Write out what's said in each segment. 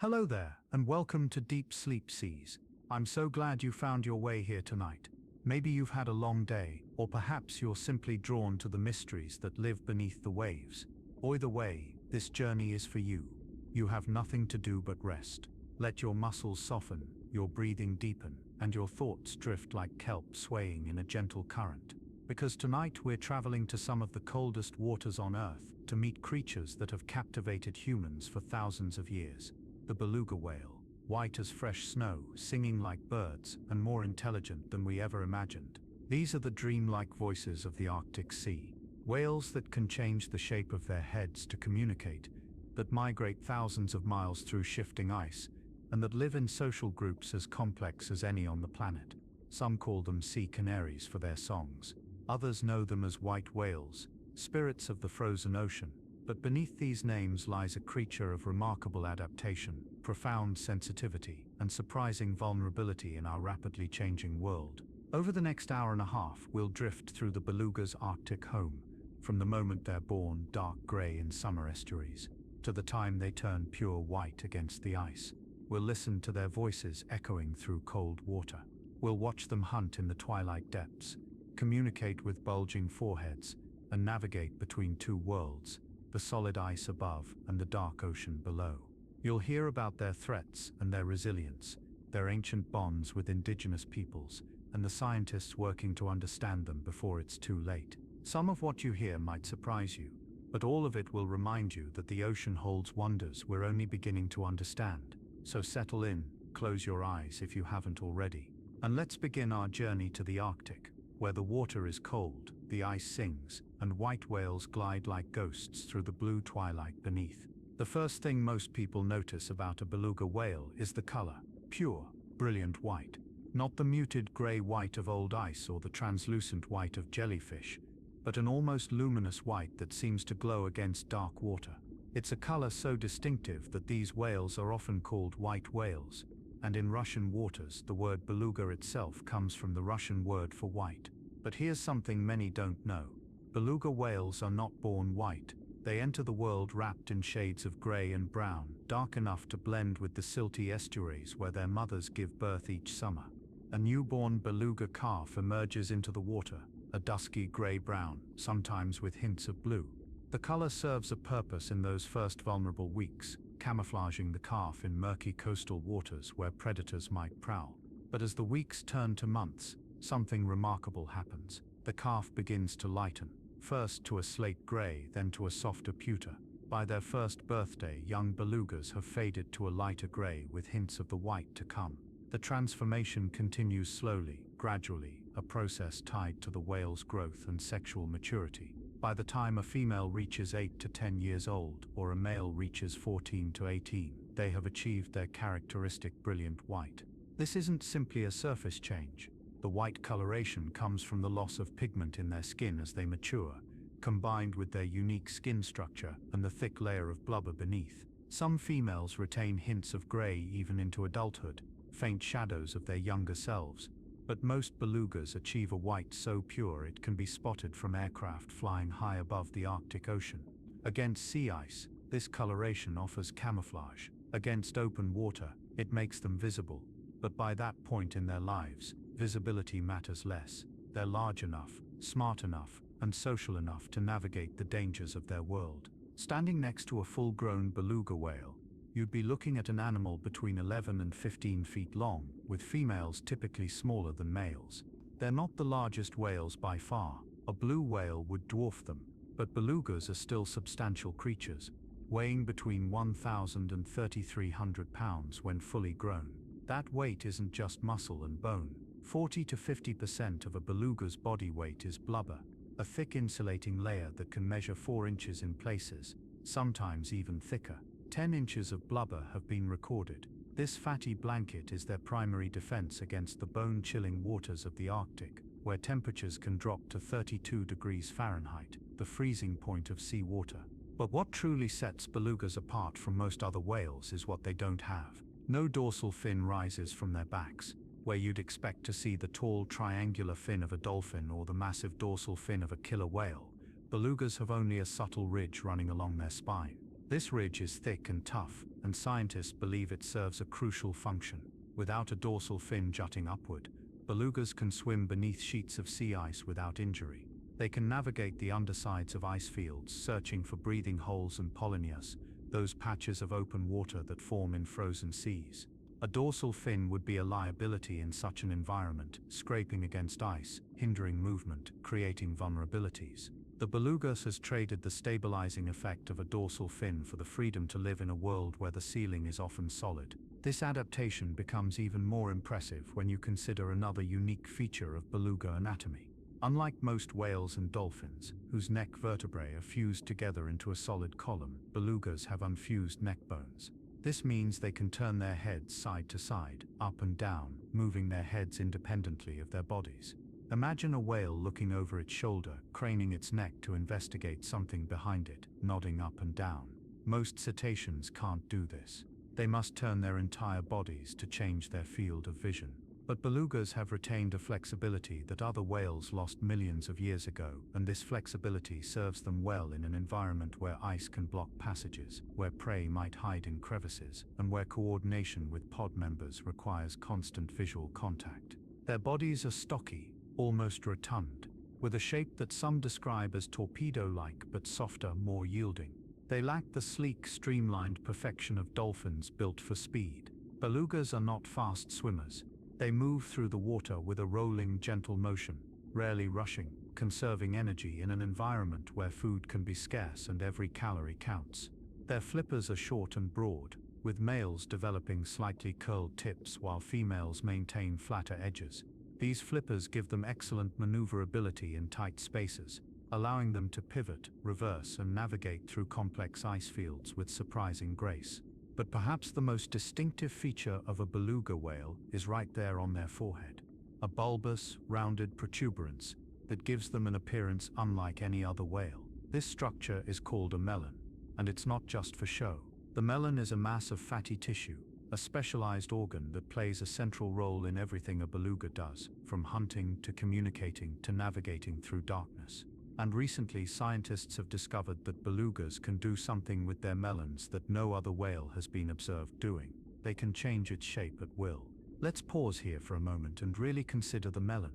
Hello there, and welcome to Deep Sleep Seas. I'm so glad you found your way here tonight. Maybe you've had a long day, or perhaps you're simply drawn to the mysteries that live beneath the waves. Either way, this journey is for you. You have nothing to do but rest. Let your muscles soften, your breathing deepen, and your thoughts drift like kelp swaying in a gentle current. Because tonight we're traveling to some of the coldest waters on Earth to meet creatures that have captivated humans for thousands of years. The beluga whale, white as fresh snow, singing like birds, and more intelligent than we ever imagined. These are the dreamlike voices of the Arctic Sea. Whales that can change the shape of their heads to communicate, that migrate thousands of miles through shifting ice, and that live in social groups as complex as any on the planet. Some call them sea canaries for their songs. Others know them as white whales, spirits of the frozen ocean. But beneath these names lies a creature of remarkable adaptation, profound sensitivity, and surprising vulnerability in our rapidly changing world. Over the next hour and a half, we'll drift through the beluga's Arctic home, from the moment they're born dark gray in summer estuaries, to the time they turn pure white against the ice. We'll listen to their voices echoing through cold water. We'll watch them hunt in the twilight depths, communicate with bulging foreheads, and navigate between two worlds, the solid ice above and the dark ocean below. You'll hear about their threats and their resilience, their ancient bonds with indigenous peoples, and the scientists working to understand them before it's too late. Some of what you hear might surprise you, but all of it will remind you that the ocean holds wonders we're only beginning to understand. So settle in, close your eyes if you haven't already, and let's begin our journey to the Arctic, where the water is cold, the ice sings, and white whales glide like ghosts through the blue twilight beneath. The first thing most people notice about a beluga whale is the color: pure, brilliant white. Not the muted gray-white of old ice or the translucent white of jellyfish, but an almost luminous white that seems to glow against dark water. It's a color so distinctive that these whales are often called white whales, and in Russian waters the word beluga itself comes from the Russian word for white. But here's something many don't know. Beluga whales are not born white. They enter the world wrapped in shades of gray and brown, dark enough to blend with the silty estuaries where their mothers give birth each summer. A newborn beluga calf emerges into the water, a dusky gray-brown, sometimes with hints of blue. The color serves a purpose in those first vulnerable weeks, camouflaging the calf in murky coastal waters where predators might prowl. But as the weeks turn to months, something remarkable happens. The calf begins to lighten, first to a slate gray, then to a softer pewter. By their first birthday, young belugas have faded to a lighter gray with hints of the white to come. The transformation continues slowly, gradually, a process tied to the whale's growth and sexual maturity. By the time a female reaches 8 to 10 years old, or a male reaches 14 to 18, they have achieved their characteristic brilliant white. This isn't simply a surface change. The white coloration comes from the loss of pigment in their skin as they mature, combined with their unique skin structure and the thick layer of blubber beneath. Some females retain hints of gray even into adulthood, faint shadows of their younger selves. But most belugas achieve a white so pure it can be spotted from aircraft flying high above the Arctic Ocean. Against sea ice, this coloration offers camouflage. Against open water, it makes them visible. But by that point in their lives, visibility matters less. They're large enough, smart enough, and social enough to navigate the dangers of their world. Standing next to a full-grown beluga whale, you'd be looking at an animal between 11 and 15 feet long, with females typically smaller than males. They're not the largest whales by far. A blue whale would dwarf them, but belugas are still substantial creatures, weighing between 1,000 and 3,300 pounds when fully grown. That weight isn't just muscle and bone. 40 to 50% of a beluga's body weight is blubber, a thick insulating layer that can measure 4 inches in places, sometimes even thicker. 10 inches of blubber have been recorded. This fatty blanket is their primary defense against the bone-chilling waters of the Arctic, where temperatures can drop to 32 degrees Fahrenheit, the freezing point of seawater. But what truly sets belugas apart from most other whales is what they don't have. No dorsal fin rises from their backs, where you'd expect to see the tall triangular fin of a dolphin or the massive dorsal fin of a killer whale. Belugas have only a subtle ridge running along their spine. This ridge is thick and tough, and scientists believe it serves a crucial function. Without a dorsal fin jutting upward, belugas can swim beneath sheets of sea ice without injury. They can navigate the undersides of ice fields, searching for breathing holes and polynyas, those patches of open water that form in frozen seas. A dorsal fin would be a liability in such an environment, scraping against ice, hindering movement, creating vulnerabilities. The belugas has traded the stabilizing effect of a dorsal fin for the freedom to live in a world where the ceiling is often solid. This adaptation becomes even more impressive when you consider another unique feature of beluga anatomy. Unlike most whales and dolphins, whose neck vertebrae are fused together into a solid column, belugas have unfused neck bones. This means they can turn their heads side to side, up and down, moving their heads independently of their bodies. Imagine a whale looking over its shoulder, craning its neck to investigate something behind it, nodding up and down. Most cetaceans can't do this. They must turn their entire bodies to change their field of vision. But belugas have retained a flexibility that other whales lost millions of years ago, and this flexibility serves them well in an environment where ice can block passages, where prey might hide in crevices, and where coordination with pod members requires constant visual contact. Their bodies are stocky, almost rotund, with a shape that some describe as torpedo-like but softer, more yielding. They lack the sleek, streamlined perfection of dolphins built for speed. Belugas are not fast swimmers. They move through the water with a rolling, gentle motion, rarely rushing, conserving energy in an environment where food can be scarce and every calorie counts. Their flippers are short and broad, with males developing slightly curled tips while females maintain flatter edges. These flippers give them excellent maneuverability in tight spaces, allowing them to pivot, reverse, and navigate through complex ice fields with surprising grace. But perhaps the most distinctive feature of a beluga whale is right there on their forehead. A bulbous, rounded protuberance that gives them an appearance unlike any other whale. This structure is called a melon, and it's not just for show. The melon is a mass of fatty tissue, a specialized organ that plays a central role in everything a beluga does, from hunting to communicating to navigating through darkness. And recently, scientists have discovered that belugas can do something with their melons that no other whale has been observed doing. They can change its shape at will. Let's pause here for a moment and really consider the melon.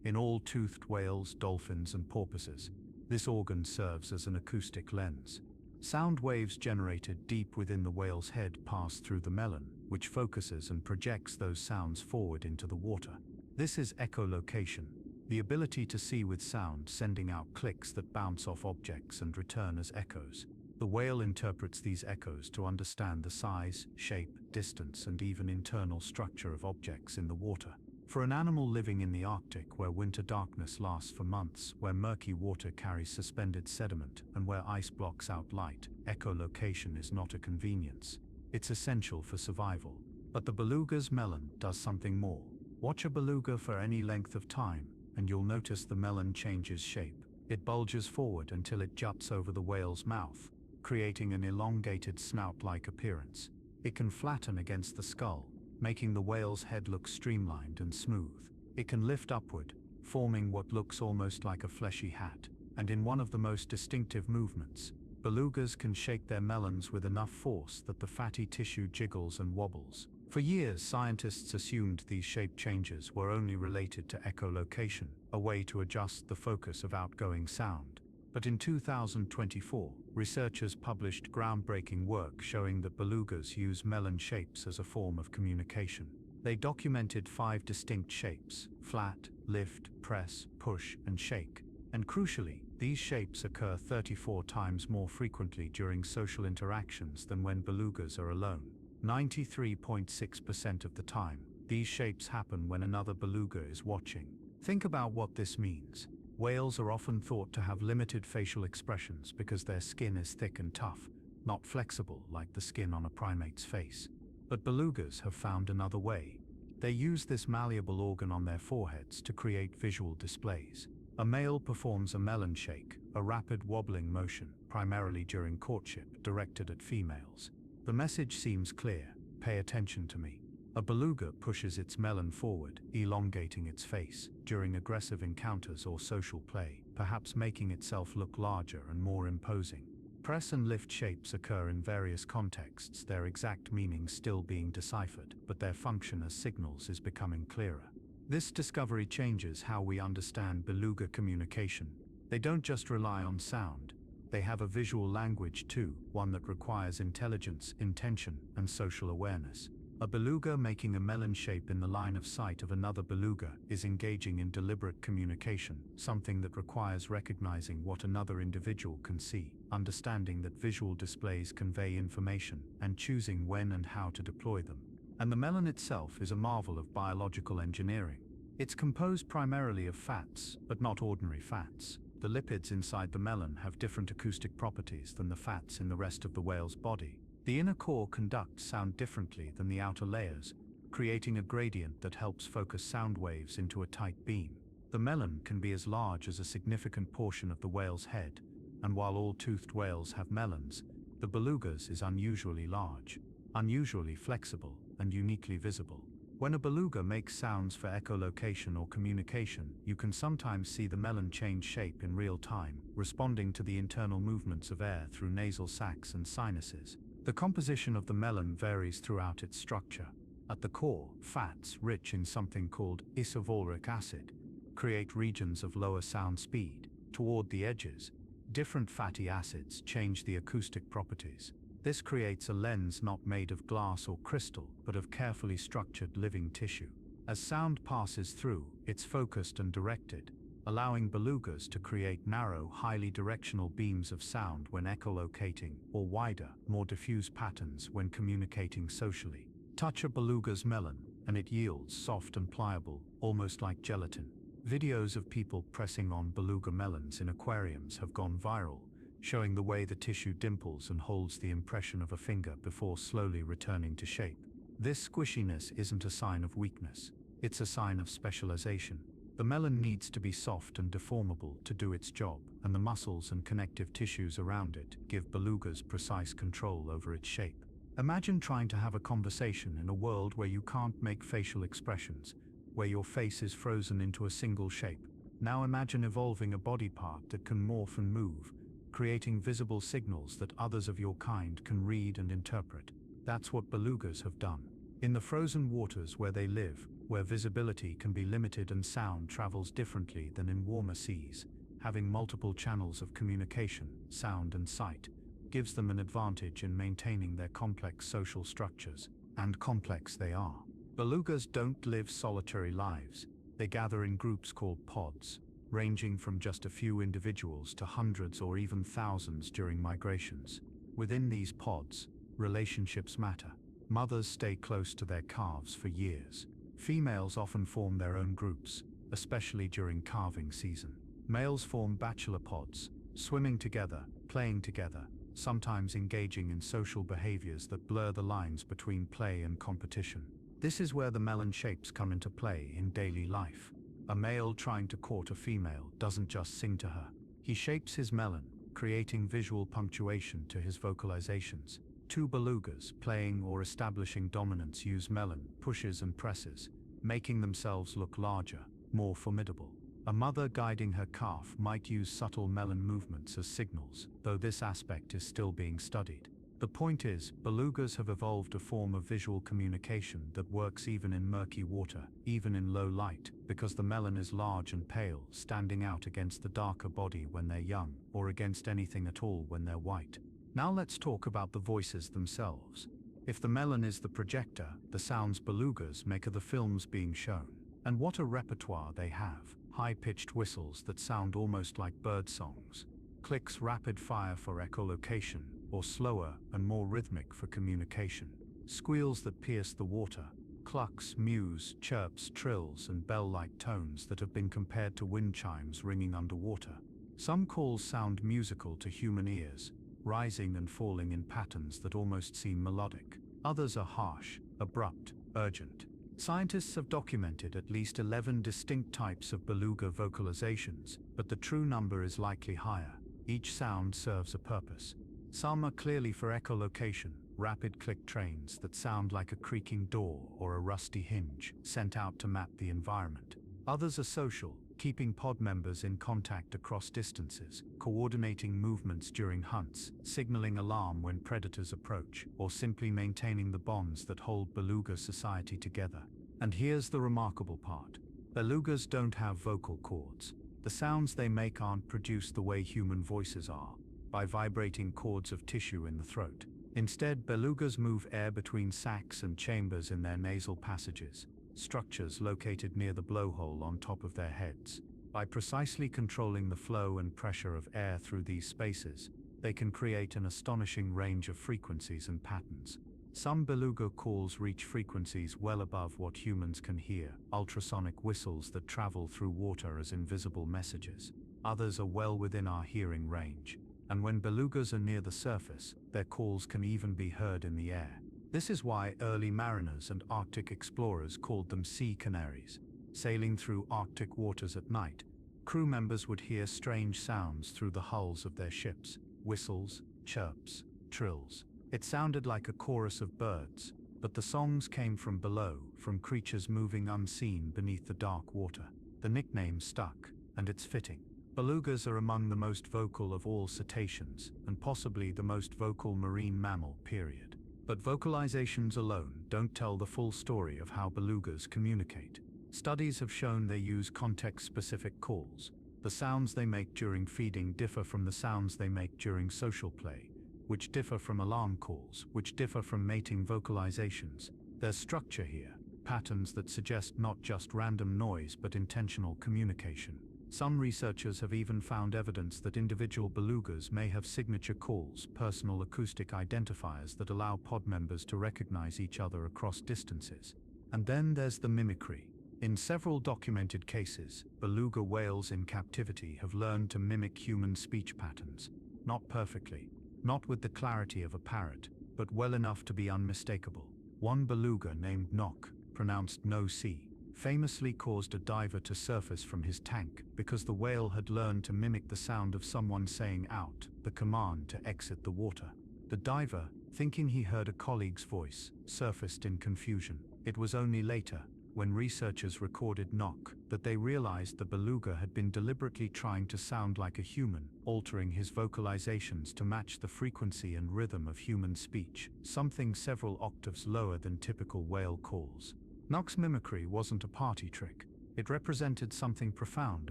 In all toothed whales, dolphins, and porpoises, this organ serves as an acoustic lens. Sound waves generated deep within the whale's head pass through the melon, which focuses and projects those sounds forward into the water. This is echolocation, the ability to see with sound, sending out clicks that bounce off objects and return as echoes. The whale interprets these echoes to understand the size, shape, distance, and even internal structure of objects in the water. For an animal living in the Arctic, where winter darkness lasts for months, where murky water carries suspended sediment, and where ice blocks out light, echolocation is not a convenience. It's essential for survival. But the beluga's melon does something more. Watch a beluga for any length of time, and you'll notice the melon changes shape. It bulges forward until it juts over the whale's mouth, creating an elongated snout-like appearance. It can flatten against the skull, making the whale's head look streamlined and smooth. It can lift upward, forming what looks almost like a fleshy hat. And in one of the most distinctive movements, belugas can shake their melons with enough force that the fatty tissue jiggles and wobbles. For years, scientists assumed these shape changes were only related to echolocation, a way to adjust the focus of outgoing sound. But in 2024, researchers published groundbreaking work showing that belugas use melon shapes as a form of communication. They documented 5 distinct shapes: flat, lift, press, push, and shake. And crucially, these shapes occur 34 times more frequently during social interactions than when belugas are alone. 93.6% of the time, these shapes happen when another beluga is watching. Think about what this means. Whales are often thought to have limited facial expressions because their skin is thick and tough, not flexible like the skin on a primate's face. But belugas have found another way. They use this malleable organ on their foreheads to create visual displays. A male performs a melon shake, a rapid wobbling motion, primarily during courtship, directed at females. The message seems clear: pay attention to me. A beluga pushes its melon forward, elongating its face, during aggressive encounters or social play, perhaps making itself look larger and more imposing. Press and lift shapes occur in various contexts, their exact meaning still being deciphered, but their function as signals is becoming clearer. This discovery changes how we understand beluga communication. They don't just rely on sound. They have a visual language too, one that requires intelligence, intention, and social awareness. A beluga making a melon shape in the line of sight of another beluga is engaging in deliberate communication, something that requires recognizing what another individual can see, understanding that visual displays convey information, and choosing when and how to deploy them. And the melon itself is a marvel of biological engineering. It's composed primarily of fats, but not ordinary fats. The lipids inside the melon have different acoustic properties than the fats in the rest of the whale's body. The inner core conducts sound differently than the outer layers, creating a gradient that helps focus sound waves into a tight beam. The melon can be as large as a significant portion of the whale's head, and while all toothed whales have melons, the beluga's is unusually large, unusually flexible, and uniquely visible. When a beluga makes sounds for echolocation or communication, you can sometimes see the melon change shape in real time, responding to the internal movements of air through nasal sacs and sinuses. The composition of the melon varies throughout its structure. At the core, fats rich in something called isovaleric acid create regions of lower sound speed. Toward the edges, different fatty acids change the acoustic properties. This creates a lens not made of glass or crystal, but of carefully structured living tissue. As sound passes through, it's focused and directed, allowing belugas to create narrow, highly directional beams of sound when echolocating, or wider, more diffuse patterns when communicating socially. Touch a beluga's melon, and it yields soft and pliable, almost like gelatin. Videos of people pressing on beluga melons in aquariums have gone viral, showing the way the tissue dimples and holds the impression of a finger before slowly returning to shape. This squishiness isn't a sign of weakness, it's a sign of specialization. The melon needs to be soft and deformable to do its job, and the muscles and connective tissues around it give belugas precise control over its shape. Imagine trying to have a conversation in a world where you can't make facial expressions, where your face is frozen into a single shape. Now imagine evolving a body part that can morph and move, creating visible signals that others of your kind can read and interpret. That's what belugas have done. In the frozen waters where they live, where visibility can be limited and sound travels differently than in warmer seas, having multiple channels of communication, sound and sight, gives them an advantage in maintaining their complex social structures. And complex they are. Belugas don't live solitary lives. They gather in groups called pods, ranging from just a few individuals to hundreds or even thousands during migrations. Within these pods, relationships matter. Mothers stay close to their calves for years. Females often form their own groups, especially during calving season. Males form bachelor pods, swimming together, playing together, sometimes engaging in social behaviors that blur the lines between play and competition. This is where the melon shapes come into play in daily life. A male trying to court a female doesn't just sing to her. He shapes his melon, creating visual punctuation to his vocalizations. Two belugas playing or establishing dominance use melon pushes and presses, making themselves look larger, more formidable. A mother guiding her calf might use subtle melon movements as signals, though this aspect is still being studied. The point is, belugas have evolved a form of visual communication that works even in murky water, even in low light, because the melon is large and pale, standing out against the darker body when they're young, or against anything at all when they're white. Now let's talk about the voices themselves. If the melon is the projector, the sounds belugas make are the films being shown. And what a repertoire they have. High-pitched whistles that sound almost like bird songs. Clicks rapid fire for echolocation, or slower and more rhythmic for communication. Squeals that pierce the water. Clucks, mews, chirps, trills, and bell-like tones that have been compared to wind chimes ringing underwater. Some calls sound musical to human ears, rising and falling in patterns that almost seem melodic. Others are harsh, abrupt, urgent. Scientists have documented at least 11 distinct types of beluga vocalizations, but the true number is likely higher. Each sound serves a purpose. Some are clearly for echolocation, rapid click trains that sound like a creaking door or a rusty hinge, sent out to map the environment. Others are social, keeping pod members in contact across distances, coordinating movements during hunts, signaling alarm when predators approach, or simply maintaining the bonds that hold beluga society together. And here's the remarkable part. Belugas don't have vocal cords. The sounds they make aren't produced the way human voices are, by vibrating cords of tissue in the throat. Instead, belugas move air between sacs and chambers in their nasal passages, structures located near the blowhole on top of their heads. By precisely controlling the flow and pressure of air through these spaces, they can create an astonishing range of frequencies and patterns. Some beluga calls reach frequencies well above what humans can hear, ultrasonic whistles that travel through water as invisible messages. Others are well within our hearing range, and when belugas are near the surface, their calls can even be heard in the air. This is why early mariners and Arctic explorers called them sea canaries. Sailing through Arctic waters at night, crew members would hear strange sounds through the hulls of their ships: whistles, chirps, trills. It sounded like a chorus of birds, but the songs came from below, from creatures moving unseen beneath the dark water. The nickname stuck, and it's fitting. Belugas are among the most vocal of all cetaceans, and possibly the most vocal marine mammal, period. But vocalizations alone don't tell the full story of how belugas communicate. Studies have shown they use context-specific calls. The sounds they make during feeding differ from the sounds they make during social play, which differ from alarm calls, which differ from mating vocalizations. There's structure here, patterns that suggest not just random noise but intentional communication. Some researchers have even found evidence that individual belugas may have signature calls, personal acoustic identifiers that allow pod members to recognize each other across distances. And then there's the mimicry. In several documented cases, beluga whales in captivity have learned to mimic human speech patterns. Not perfectly, not with the clarity of a parrot, but well enough to be unmistakable. One beluga named Nock, pronounced no-see, famously caused a diver to surface from his tank because the whale had learned to mimic the sound of someone saying out, the command to exit the water. The diver, thinking he heard a colleague's voice, surfaced in confusion. It was only later, when researchers recorded Nock, that they realized the beluga had been deliberately trying to sound like a human, altering his vocalizations to match the frequency and rhythm of human speech, something several octaves lower than typical whale calls. Nock's mimicry wasn't a party trick. It represented something profound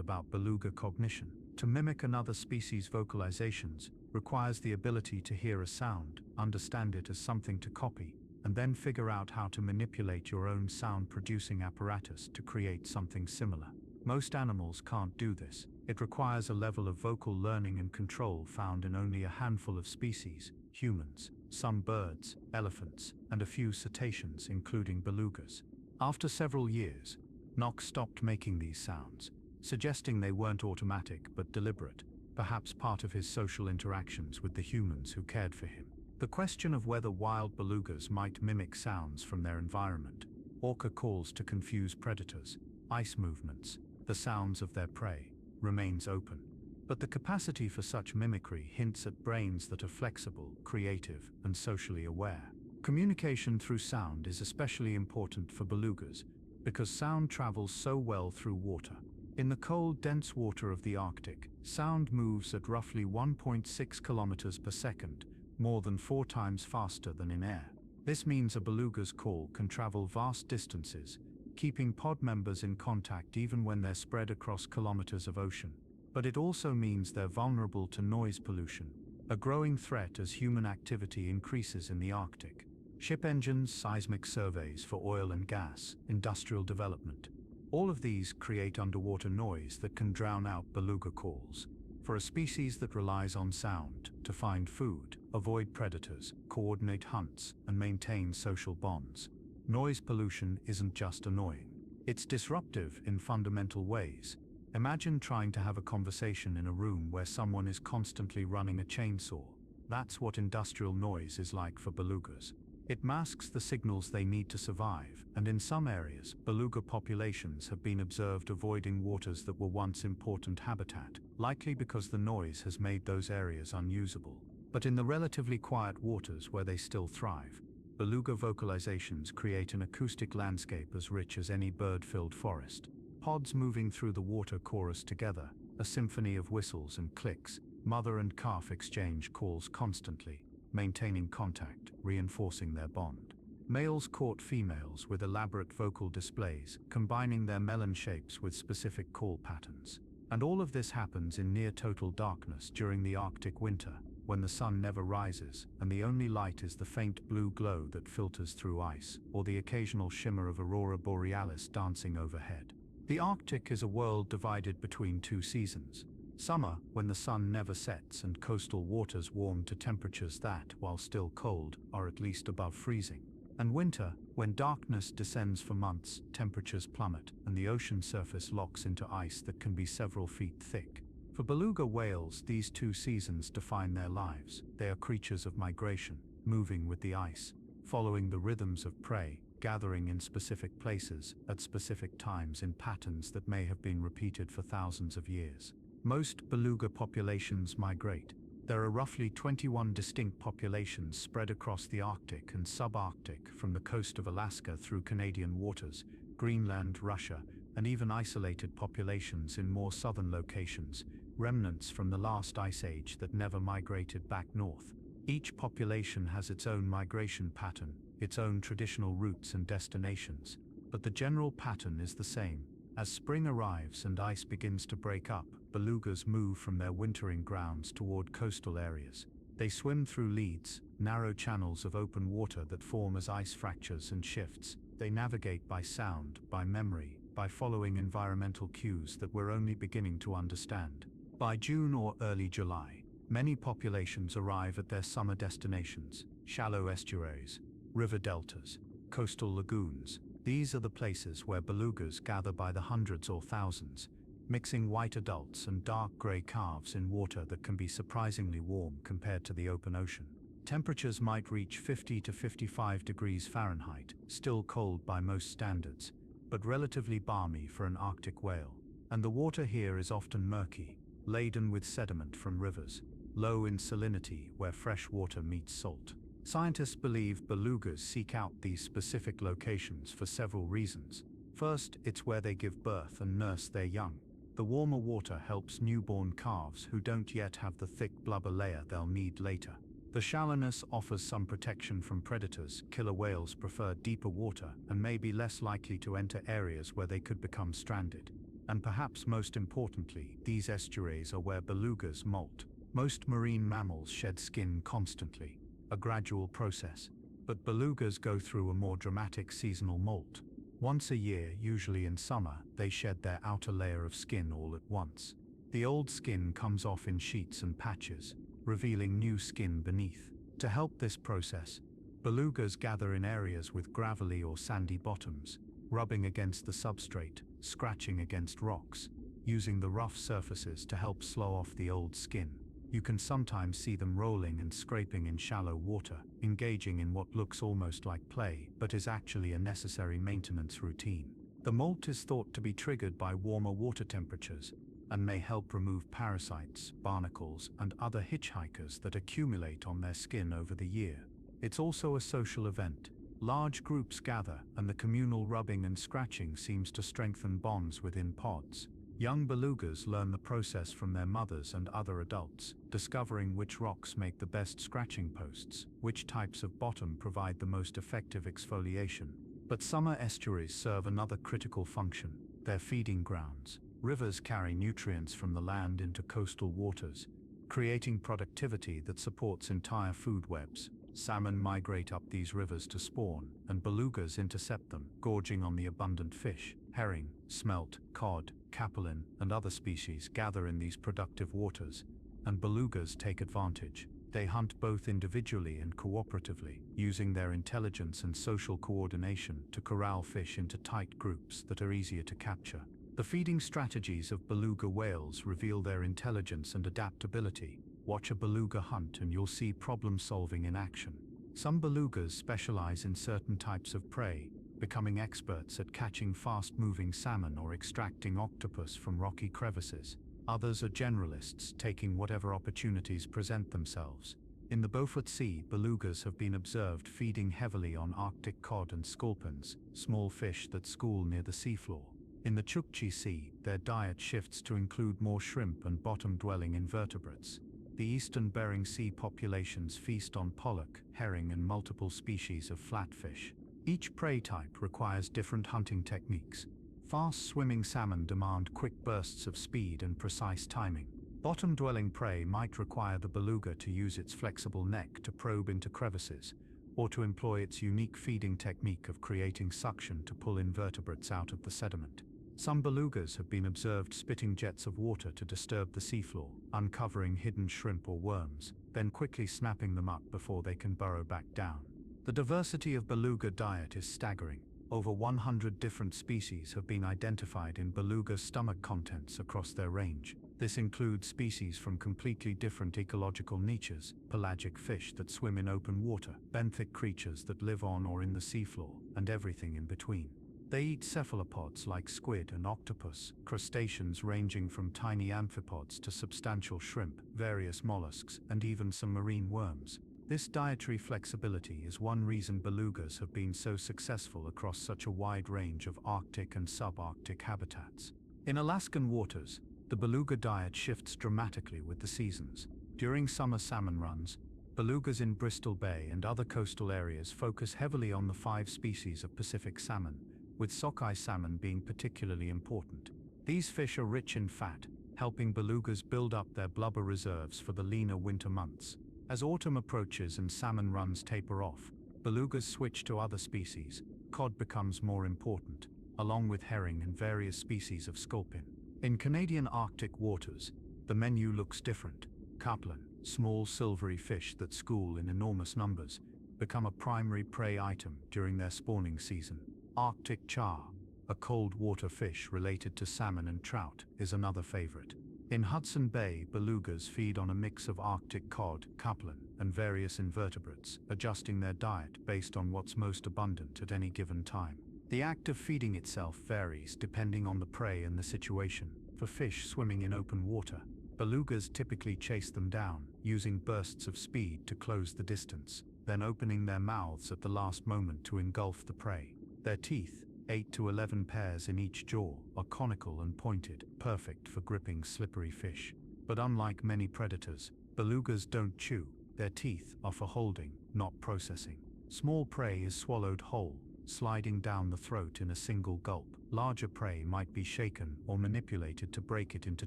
about beluga cognition. To mimic another species' vocalizations requires the ability to hear a sound, understand it as something to copy, and then figure out how to manipulate your own sound-producing apparatus to create something similar. Most animals can't do this. It requires a level of vocal learning and control found in only a handful of species: humans, some birds, elephants, and a few cetaceans, including belugas. After several years, Nock stopped making these sounds, suggesting they weren't automatic but deliberate, perhaps part of his social interactions with the humans who cared for him. The question of whether wild belugas might mimic sounds from their environment, orca calls to confuse predators, ice movements, the sounds of their prey, remains open. But the capacity for such mimicry hints at brains that are flexible, creative, and socially aware. Communication through sound is especially important for belugas because sound travels so well through water. In the cold, dense water of the Arctic, sound moves at roughly 1.6 kilometers per second, more than 4 times faster than in air. This means a beluga's call can travel vast distances, keeping pod members in contact even when they're spread across kilometers of ocean. But it also means they're vulnerable to noise pollution, a growing threat as human activity increases in the Arctic. Ship engines, seismic surveys for oil and gas, industrial development. All of these create underwater noise that can drown out beluga calls. For a species that relies on sound to find food, avoid predators, coordinate hunts, and maintain social bonds, noise pollution isn't just annoying. It's disruptive in fundamental ways. Imagine trying to have a conversation in a room where someone is constantly running a chainsaw. That's what industrial noise is like for belugas. It masks the signals they need to survive, and in some areas, beluga populations have been observed avoiding waters that were once important habitat, likely because the noise has made those areas unusable. But in the relatively quiet waters where they still thrive, beluga vocalizations create an acoustic landscape as rich as any bird-filled forest. Pods moving through the water chorus together, a symphony of whistles and clicks. Mother and calf exchange calls constantly, maintaining contact, reinforcing their bond. Males court females with elaborate vocal displays, combining their melon shapes with specific call patterns. And all of this happens in near total darkness during the Arctic winter, when the sun never rises, and the only light is the faint blue glow that filters through ice, or the occasional shimmer of aurora borealis dancing overhead. The Arctic is a world divided between two seasons. Summer, when the sun never sets and coastal waters warm to temperatures that, while still cold, are at least above freezing. And winter, when darkness descends for months, temperatures plummet, and the ocean surface locks into ice that can be several feet thick. For beluga whales, these two seasons define their lives. They are creatures of migration, moving with the ice, following the rhythms of prey, gathering in specific places, at specific times in patterns that may have been repeated for thousands of years. Most beluga populations migrate. There are roughly 21 distinct populations spread across the Arctic and subarctic, from the coast of Alaska through Canadian waters, Greenland, Russia, and even isolated populations in more southern locations, remnants from the last ice age that never migrated back north. Each population has its own migration pattern, its own traditional routes and destinations, but the general pattern is the same. As spring arrives and ice begins to break up, belugas move from their wintering grounds toward coastal areas. They swim through leads, narrow channels of open water that form as ice fractures and shifts. They navigate by sound, by memory, by following environmental cues that we're only beginning to understand. By June or early July, many populations arrive at their summer destinations: shallow estuaries, river deltas, coastal lagoons. These are the places where belugas gather by the hundreds or thousands, mixing white adults and dark gray calves in water that can be surprisingly warm compared to the open ocean. Temperatures might reach 50 to 55 degrees Fahrenheit, still cold by most standards, but relatively balmy for an Arctic whale. And the water here is often murky, laden with sediment from rivers, low in salinity where fresh water meets salt. Scientists believe belugas seek out these specific locations for several reasons. First, it's where they give birth and nurse their young. The warmer water helps newborn calves who don't yet have the thick blubber layer they'll need later. The shallowness offers some protection from predators. Killer whales prefer deeper water and may be less likely to enter areas where they could become stranded. And perhaps most importantly, these estuaries are where belugas molt. Most marine mammals shed skin constantly, a gradual process, but belugas go through a more dramatic seasonal molt. Once a year, usually in summer, they shed their outer layer of skin all at once. The old skin comes off in sheets and patches, revealing new skin beneath. To help this process, belugas gather in areas with gravelly or sandy bottoms, rubbing against the substrate, scratching against rocks, using the rough surfaces to help slow off the old skin. You can sometimes see them rolling and scraping in shallow water, engaging in what looks almost like play, but is actually a necessary maintenance routine. The molt is thought to be triggered by warmer water temperatures, and may help remove parasites, barnacles, and other hitchhikers that accumulate on their skin over the year. It's also a social event. Large groups gather, and the communal rubbing and scratching seems to strengthen bonds within pods. Young belugas learn the process from their mothers and other adults, discovering which rocks make the best scratching posts, which types of bottom provide the most effective exfoliation. But summer estuaries serve another critical function: they're feeding grounds. Rivers carry nutrients from the land into coastal waters, creating productivity that supports entire food webs. Salmon migrate up these rivers to spawn, and belugas intercept them, gorging on the abundant fish. Herring, smelt, cod, capelin, and other species gather in these productive waters, and belugas take advantage. They hunt both individually and cooperatively, using their intelligence and social coordination to corral fish into tight groups that are easier to capture. The feeding strategies of beluga whales reveal their intelligence and adaptability. Watch a beluga hunt and you'll see problem-solving in action. Some belugas specialize in certain types of prey, becoming experts at catching fast-moving salmon or extracting octopus from rocky crevices. Others are generalists, taking whatever opportunities present themselves. In the Beaufort Sea, belugas have been observed feeding heavily on Arctic cod and sculpins, small fish that school near the seafloor. In the Chukchi Sea, their diet shifts to include more shrimp and bottom-dwelling invertebrates. The eastern Bering Sea populations feast on pollock, herring, and multiple species of flatfish. Each prey type requires different hunting techniques. Fast-swimming salmon demand quick bursts of speed and precise timing. Bottom-dwelling prey might require the beluga to use its flexible neck to probe into crevices, or to employ its unique feeding technique of creating suction to pull invertebrates out of the sediment. Some belugas have been observed spitting jets of water to disturb the seafloor, uncovering hidden shrimp or worms, then quickly snapping them up before they can burrow back down. The diversity of beluga diet is staggering. Over 100 different species have been identified in beluga stomach contents across their range. This includes species from completely different ecological niches: pelagic fish that swim in open water, benthic creatures that live on or in the seafloor, and everything in between. They eat cephalopods like squid and octopus, crustaceans ranging from tiny amphipods to substantial shrimp, various mollusks, and even some marine worms. This dietary flexibility is one reason belugas have been so successful across such a wide range of Arctic and subarctic habitats. In Alaskan waters, the beluga diet shifts dramatically with the seasons. During summer salmon runs, belugas in Bristol Bay and other coastal areas focus heavily on the 5 species of Pacific salmon, with sockeye salmon being particularly important. These fish are rich in fat, helping belugas build up their blubber reserves for the leaner winter months. As autumn approaches and salmon runs taper off, belugas switch to other species. Cod becomes more important, along with herring and various species of sculpin. In Canadian Arctic waters, the menu looks different. Capelin, small silvery fish that school in enormous numbers, become a primary prey item during their spawning season. Arctic char, a cold water fish related to salmon and trout, is another favorite. In Hudson Bay, belugas feed on a mix of Arctic cod, capelin, and various invertebrates, adjusting their diet based on what's most abundant at any given time. The act of feeding itself varies depending on the prey and the situation. For fish swimming in open water, belugas typically chase them down, using bursts of speed to close the distance, then opening their mouths at the last moment to engulf the prey. Their teeth, 8 to 11 pairs in each jaw, are conical and pointed, perfect for gripping slippery fish. But unlike many predators, belugas don't chew. Their teeth are for holding, not processing. Small prey is swallowed whole, sliding down the throat in a single gulp. Larger prey might be shaken or manipulated to break it into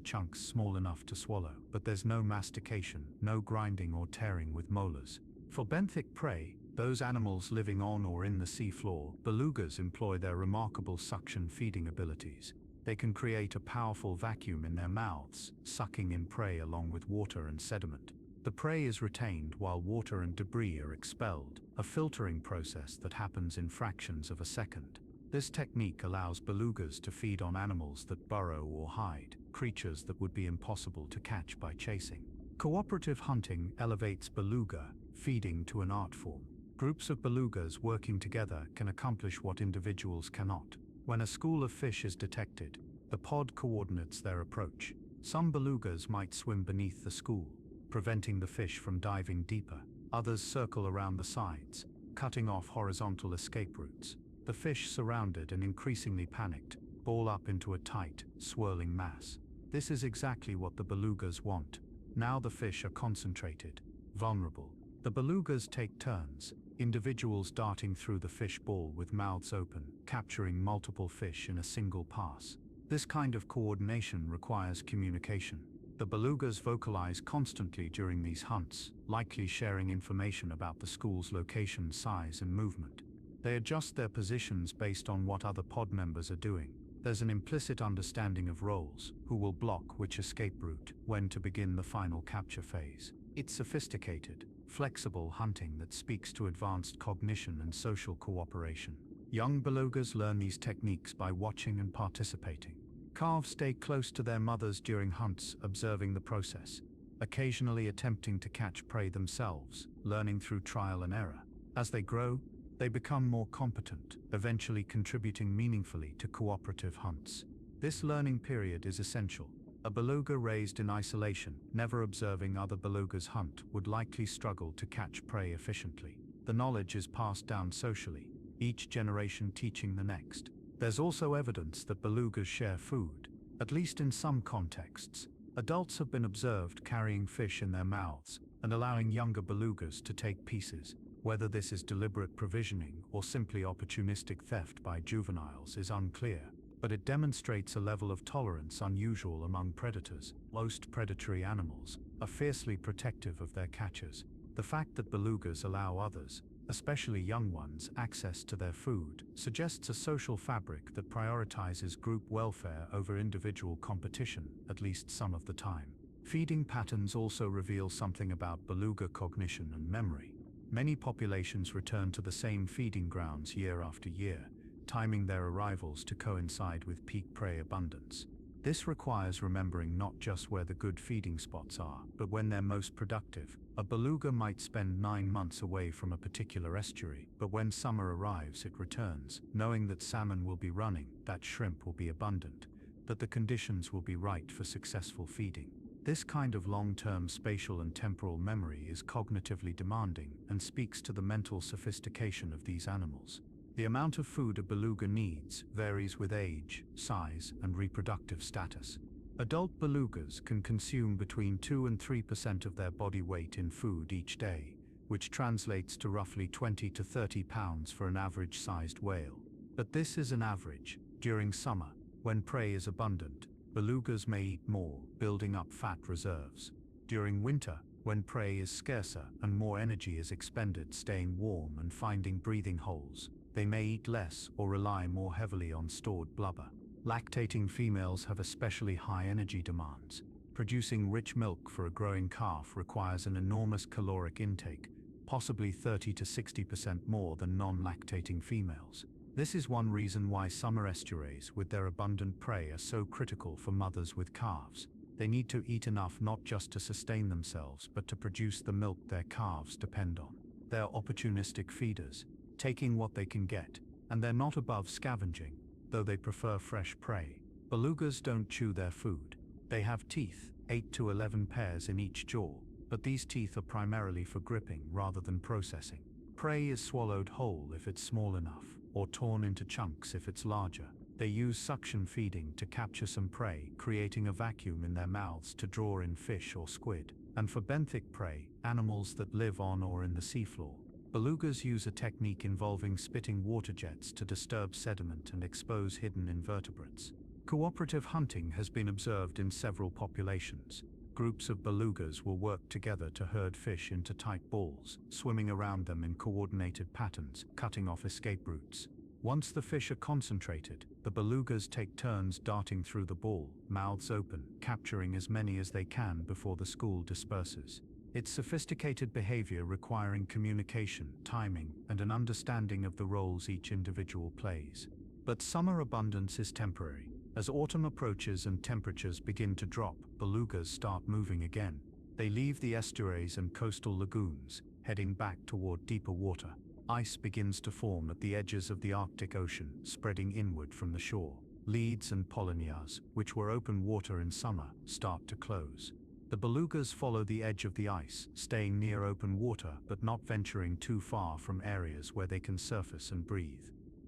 chunks small enough to swallow, but there's no mastication, no grinding or tearing with molars. For benthic prey, those animals living on or in the seafloor, belugas employ their remarkable suction feeding abilities. They can create a powerful vacuum in their mouths, sucking in prey along with water and sediment. The prey is retained while water and debris are expelled, a filtering process that happens in fractions of a second. This technique allows belugas to feed on animals that burrow or hide, creatures that would be impossible to catch by chasing. Cooperative hunting elevates beluga feeding to an art form. Groups of belugas working together can accomplish what individuals cannot. When a school of fish is detected, the pod coordinates their approach. Some belugas might swim beneath the school, preventing the fish from diving deeper. Others circle around the sides, cutting off horizontal escape routes. The fish, surrounded and increasingly panicked, ball up into a tight, swirling mass. This is exactly what the belugas want. Now the fish are concentrated, vulnerable. The belugas take turns, individuals darting through the fish ball with mouths open, capturing multiple fish in a single pass. This kind of coordination requires communication. The belugas vocalize constantly during these hunts, likely sharing information about the school's location, size, and movement. They adjust their positions based on what other pod members are doing. There's an implicit understanding of roles, who will block which escape route, when to begin the final capture phase. It's sophisticated, flexible hunting that speaks to advanced cognition and social cooperation. Young belugas learn these techniques by watching and participating. Calves stay close to their mothers during hunts, observing the process, occasionally attempting to catch prey themselves, learning through trial and error. As they grow, they become more competent, eventually contributing meaningfully to cooperative hunts. This learning period is essential. A beluga raised in isolation, never observing other belugas hunt, would likely struggle to catch prey efficiently. The knowledge is passed down socially, each generation teaching the next. There's also evidence that belugas share food, at least in some contexts. Adults have been observed carrying fish in their mouths and allowing younger belugas to take pieces. Whether this is deliberate provisioning or simply opportunistic theft by juveniles is unclear, but it demonstrates a level of tolerance unusual among predators. Most predatory animals are fiercely protective of their catchers. The fact that belugas allow others, especially young ones, access to their food suggests a social fabric that prioritizes group welfare over individual competition, at least some of the time. Feeding patterns also reveal something about beluga cognition and memory. Many populations return to the same feeding grounds year after year, timing their arrivals to coincide with peak prey abundance. This requires remembering not just where the good feeding spots are, but when they're most productive. A beluga might spend 9 months away from a particular estuary, but when summer arrives it returns, knowing that salmon will be running, that shrimp will be abundant, that the conditions will be right for successful feeding. This kind of long-term spatial and temporal memory is cognitively demanding and speaks to the mental sophistication of these animals. The amount of food a beluga needs varies with age, size, and reproductive status. Adult belugas can consume between 2 and 3% of their body weight in food each day, which translates to roughly 20 to 30 pounds for an average-sized whale. But this is an average. During summer, when prey is abundant, belugas may eat more, building up fat reserves. During winter, when prey is scarcer and more energy is expended staying warm and finding breathing holes, they may eat less or rely more heavily on stored blubber. Lactating females have especially high energy demands. Producing rich milk for a growing calf requires an enormous caloric intake, possibly 30 to 60% more than non-lactating females. This is one reason why summer estuaries with their abundant prey are so critical for mothers with calves. They need to eat enough not just to sustain themselves, but to produce the milk their calves depend on. They're opportunistic feeders, taking what they can get, and they're not above scavenging, though they prefer fresh prey. Belugas don't chew their food. They have teeth, 8 to 11 pairs in each jaw, but these teeth are primarily for gripping rather than processing. Prey is swallowed whole if it's small enough, or torn into chunks if it's larger. They use suction feeding to capture some prey, creating a vacuum in their mouths to draw in fish or squid. And for benthic prey, animals that live on or in the seafloor, belugas use a technique involving spitting water jets to disturb sediment and expose hidden invertebrates. Cooperative hunting has been observed in several populations. Groups of belugas will work together to herd fish into tight balls, swimming around them in coordinated patterns, cutting off escape routes. Once the fish are concentrated, the belugas take turns darting through the ball, mouths open, capturing as many as they can before the school disperses. It's sophisticated behavior requiring communication, timing, and an understanding of the roles each individual plays. But summer abundance is temporary. As autumn approaches and temperatures begin to drop, belugas start moving again. They leave the estuaries and coastal lagoons, heading back toward deeper water. Ice begins to form at the edges of the Arctic Ocean, spreading inward from the shore. Leads and polonias, which were open water in summer, start to close. The belugas follow the edge of the ice, staying near open water but not venturing too far from areas where they can surface and breathe.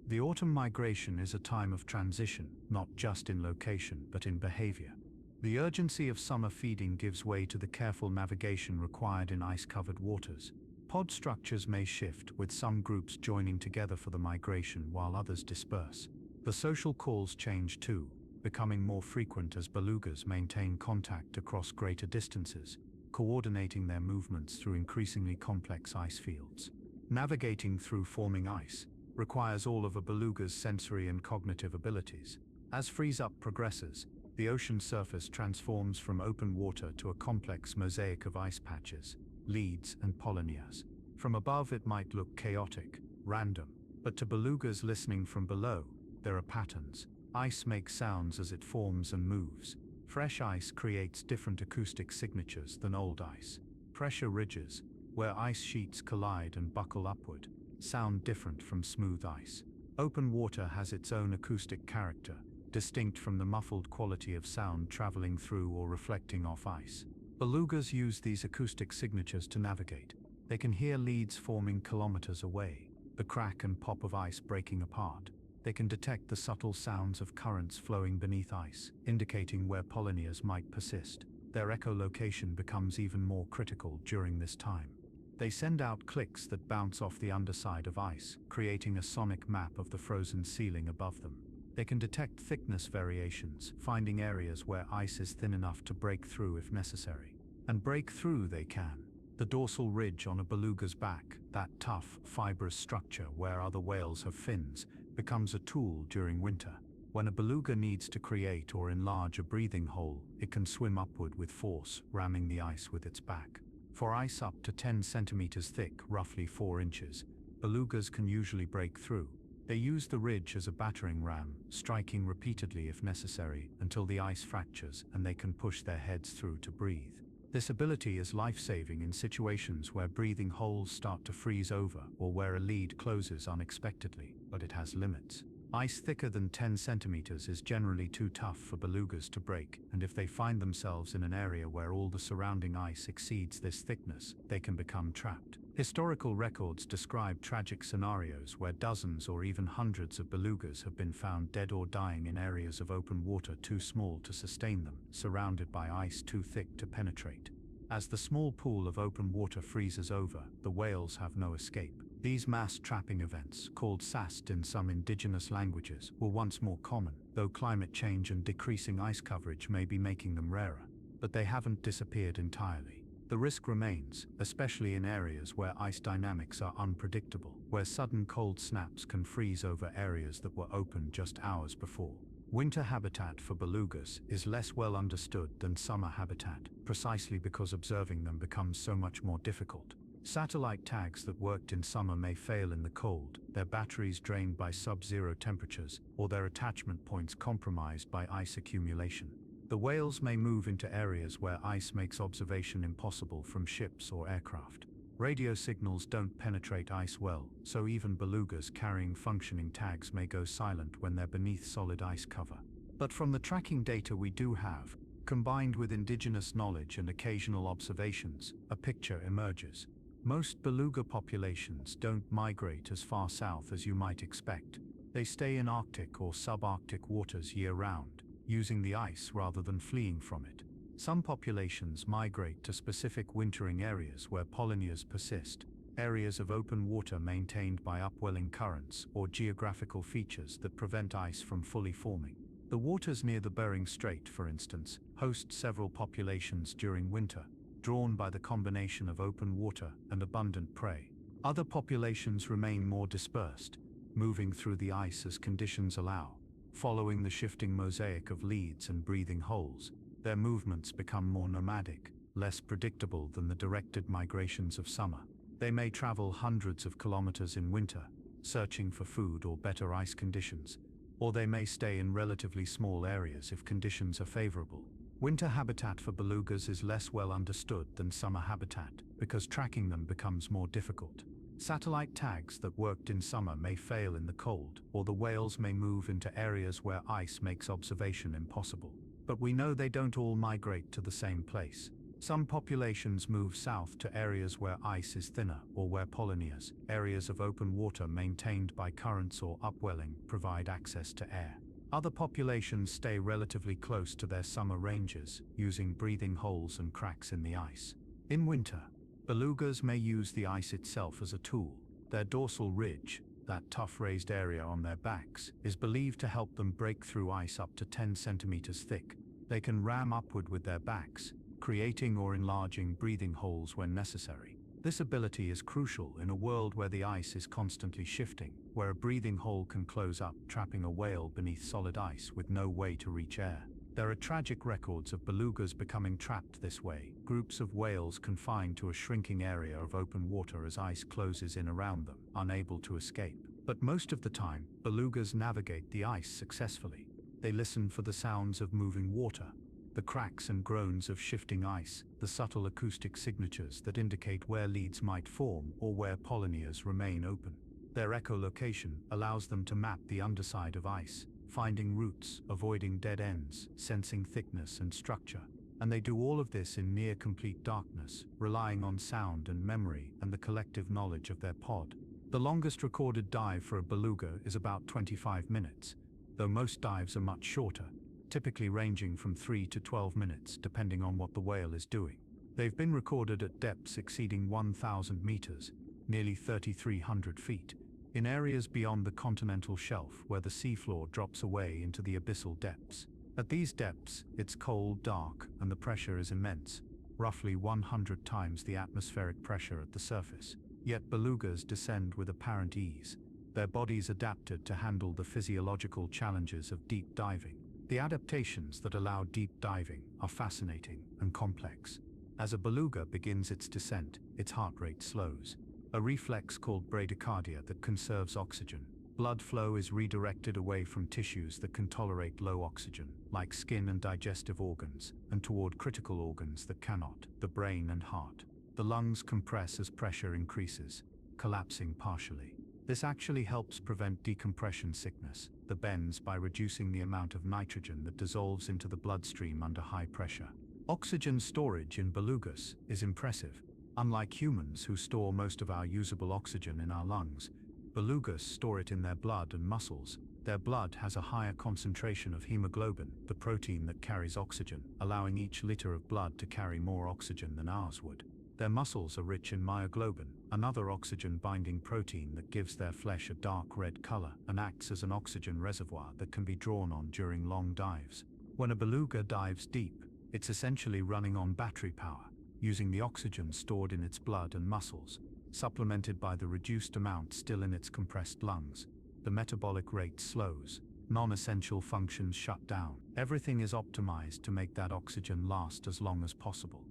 The autumn migration is a time of transition, not just in location but in behavior. The urgency of summer feeding gives way to the careful navigation required in ice-covered waters. Pod structures may shift, with some groups joining together for the migration while others disperse. The social calls change too, becoming more frequent as belugas maintain contact across greater distances, coordinating their movements through increasingly complex ice fields. Navigating through forming ice requires all of a beluga's sensory and cognitive abilities. As freeze-up progresses, the ocean surface transforms from open water to a complex mosaic of ice patches, leads, and polonias. From above it might look chaotic, random, but to belugas listening from below, there are patterns. Ice makes sounds as it forms and moves. Fresh ice creates different acoustic signatures than old ice. Pressure ridges, where ice sheets collide and buckle upward, sound different from smooth ice. Open water has its own acoustic character, distinct from the muffled quality of sound traveling through or reflecting off ice. Belugas use these acoustic signatures to navigate. They can hear leads forming kilometers away, the crack and pop of ice breaking apart. They can detect the subtle sounds of currents flowing beneath ice, indicating where pollinators might persist. Their echolocation becomes even more critical during this time. They send out clicks that bounce off the underside of ice, creating a sonic map of the frozen ceiling above them. They can detect thickness variations, finding areas where ice is thin enough to break through if necessary. And break through they can. The dorsal ridge on a beluga's back, that tough, fibrous structure where other whales have fins, becomes a tool during winter. When a beluga needs to create or enlarge a breathing hole, it can swim upward with force, ramming the ice with its back. For ice up to 10 centimeters thick, roughly 4 inches, belugas can usually break through. They use the ridge as a battering ram, striking repeatedly if necessary, until the ice fractures and they can push their heads through to breathe. This ability is life-saving in situations where breathing holes start to freeze over or where a lead closes unexpectedly, but it has limits. Ice thicker than 10 centimeters is generally too tough for belugas to break, and if they find themselves in an area where all the surrounding ice exceeds this thickness, they can become trapped. Historical records describe tragic scenarios where dozens or even hundreds of belugas have been found dead or dying in areas of open water too small to sustain them, surrounded by ice too thick to penetrate. As the small pool of open water freezes over, the whales have no escape. These mass trapping events, called SAST in some indigenous languages, were once more common, though climate change and decreasing ice coverage may be making them rarer. But they haven't disappeared entirely. The risk remains, especially in areas where ice dynamics are unpredictable, where sudden cold snaps can freeze over areas that were open just hours before. Winter habitat for belugas is less well understood than summer habitat, precisely because observing them becomes so much more difficult. Satellite tags that worked in summer may fail in the cold, their batteries drained by sub-zero temperatures, or their attachment points compromised by ice accumulation. The whales may move into areas where ice makes observation impossible from ships or aircraft. Radio signals don't penetrate ice well, so even belugas carrying functioning tags may go silent when they're beneath solid ice cover. But from the tracking data we do have, combined with indigenous knowledge and occasional observations, a picture emerges. Most beluga populations don't migrate as far south as you might expect. They stay in Arctic or subarctic waters year-round, using the ice rather than fleeing from it. Some populations migrate to specific wintering areas where pollinators persist, areas of open water maintained by upwelling currents or geographical features that prevent ice from fully forming. The waters near the Bering Strait, for instance, host several populations during winter, drawn by the combination of open water and abundant prey. Other populations remain more dispersed, moving through the ice as conditions allow. Following the shifting mosaic of leads and breathing holes, their movements become more nomadic, less predictable than the directed migrations of summer. They may travel hundreds of kilometers in winter, searching for food or better ice conditions, or they may stay in relatively small areas if conditions are favorable. Winter habitat for belugas is less well understood than summer habitat because tracking them becomes more difficult. Satellite tags that worked in summer may fail in the cold, or the whales may move into areas where ice makes observation impossible. But we know they don't all migrate to the same place. Some populations move south to areas where ice is thinner or where pollinators, areas of open water maintained by currents or upwelling, provide access to air. Other populations stay relatively close to their summer ranges, using breathing holes and cracks in the ice. In winter, belugas may use the ice itself as a tool. Their dorsal ridge, that tough raised area on their backs, is believed to help them break through ice up to 10 centimeters thick. They can ram upward with their backs, creating or enlarging breathing holes when necessary. This ability is crucial in a world where the ice is constantly shifting, where a breathing hole can close up, trapping a whale beneath solid ice with no way to reach air. There are tragic records of belugas becoming trapped this way, groups of whales confined to a shrinking area of open water as ice closes in around them, unable to escape. But most of the time, belugas navigate the ice successfully. They listen for the sounds of moving water, the cracks and groans of shifting ice, the subtle acoustic signatures that indicate where leads might form or where pollinators remain open. Their echolocation allows them to map the underside of ice, finding routes, avoiding dead ends, sensing thickness and structure. And they do all of this in near complete darkness, relying on sound and memory and the collective knowledge of their pod. The longest recorded dive for a beluga is about 25 minutes, though most dives are much shorter, typically ranging from 3 to 12 minutes depending on what the whale is doing. They've been recorded at depths exceeding 1,000 meters, nearly 3,300 feet, in areas beyond the continental shelf where the seafloor drops away into the abyssal depths. At these depths, it's cold, dark, and the pressure is immense, roughly 100 times the atmospheric pressure at the surface. Yet belugas descend with apparent ease, their bodies adapted to handle the physiological challenges of deep diving. The adaptations that allow deep diving are fascinating and complex. As a beluga begins its descent, its heart rate slows, a reflex called bradycardia that conserves oxygen. Blood flow is redirected away from tissues that can tolerate low oxygen, like skin and digestive organs, and toward critical organs that cannot, the brain and heart. The lungs compress as pressure increases, collapsing partially. This actually helps prevent decompression sickness, the bends, by reducing the amount of nitrogen that dissolves into the bloodstream under high pressure. Oxygen storage in belugas is impressive. Unlike humans who store most of our usable oxygen in our lungs, belugas store it in their blood and muscles. Their blood has a higher concentration of hemoglobin, the protein that carries oxygen, allowing each liter of blood to carry more oxygen than ours would. Their muscles are rich in myoglobin, another oxygen-binding protein that gives their flesh a dark red color and acts as an oxygen reservoir that can be drawn on during long dives. When a beluga dives deep, it's essentially running on battery power, using the oxygen stored in its blood and muscles, supplemented by the reduced amount still in its compressed lungs. The metabolic rate slows, non-essential functions shut down. Everything is optimized to make that oxygen last as long as possible.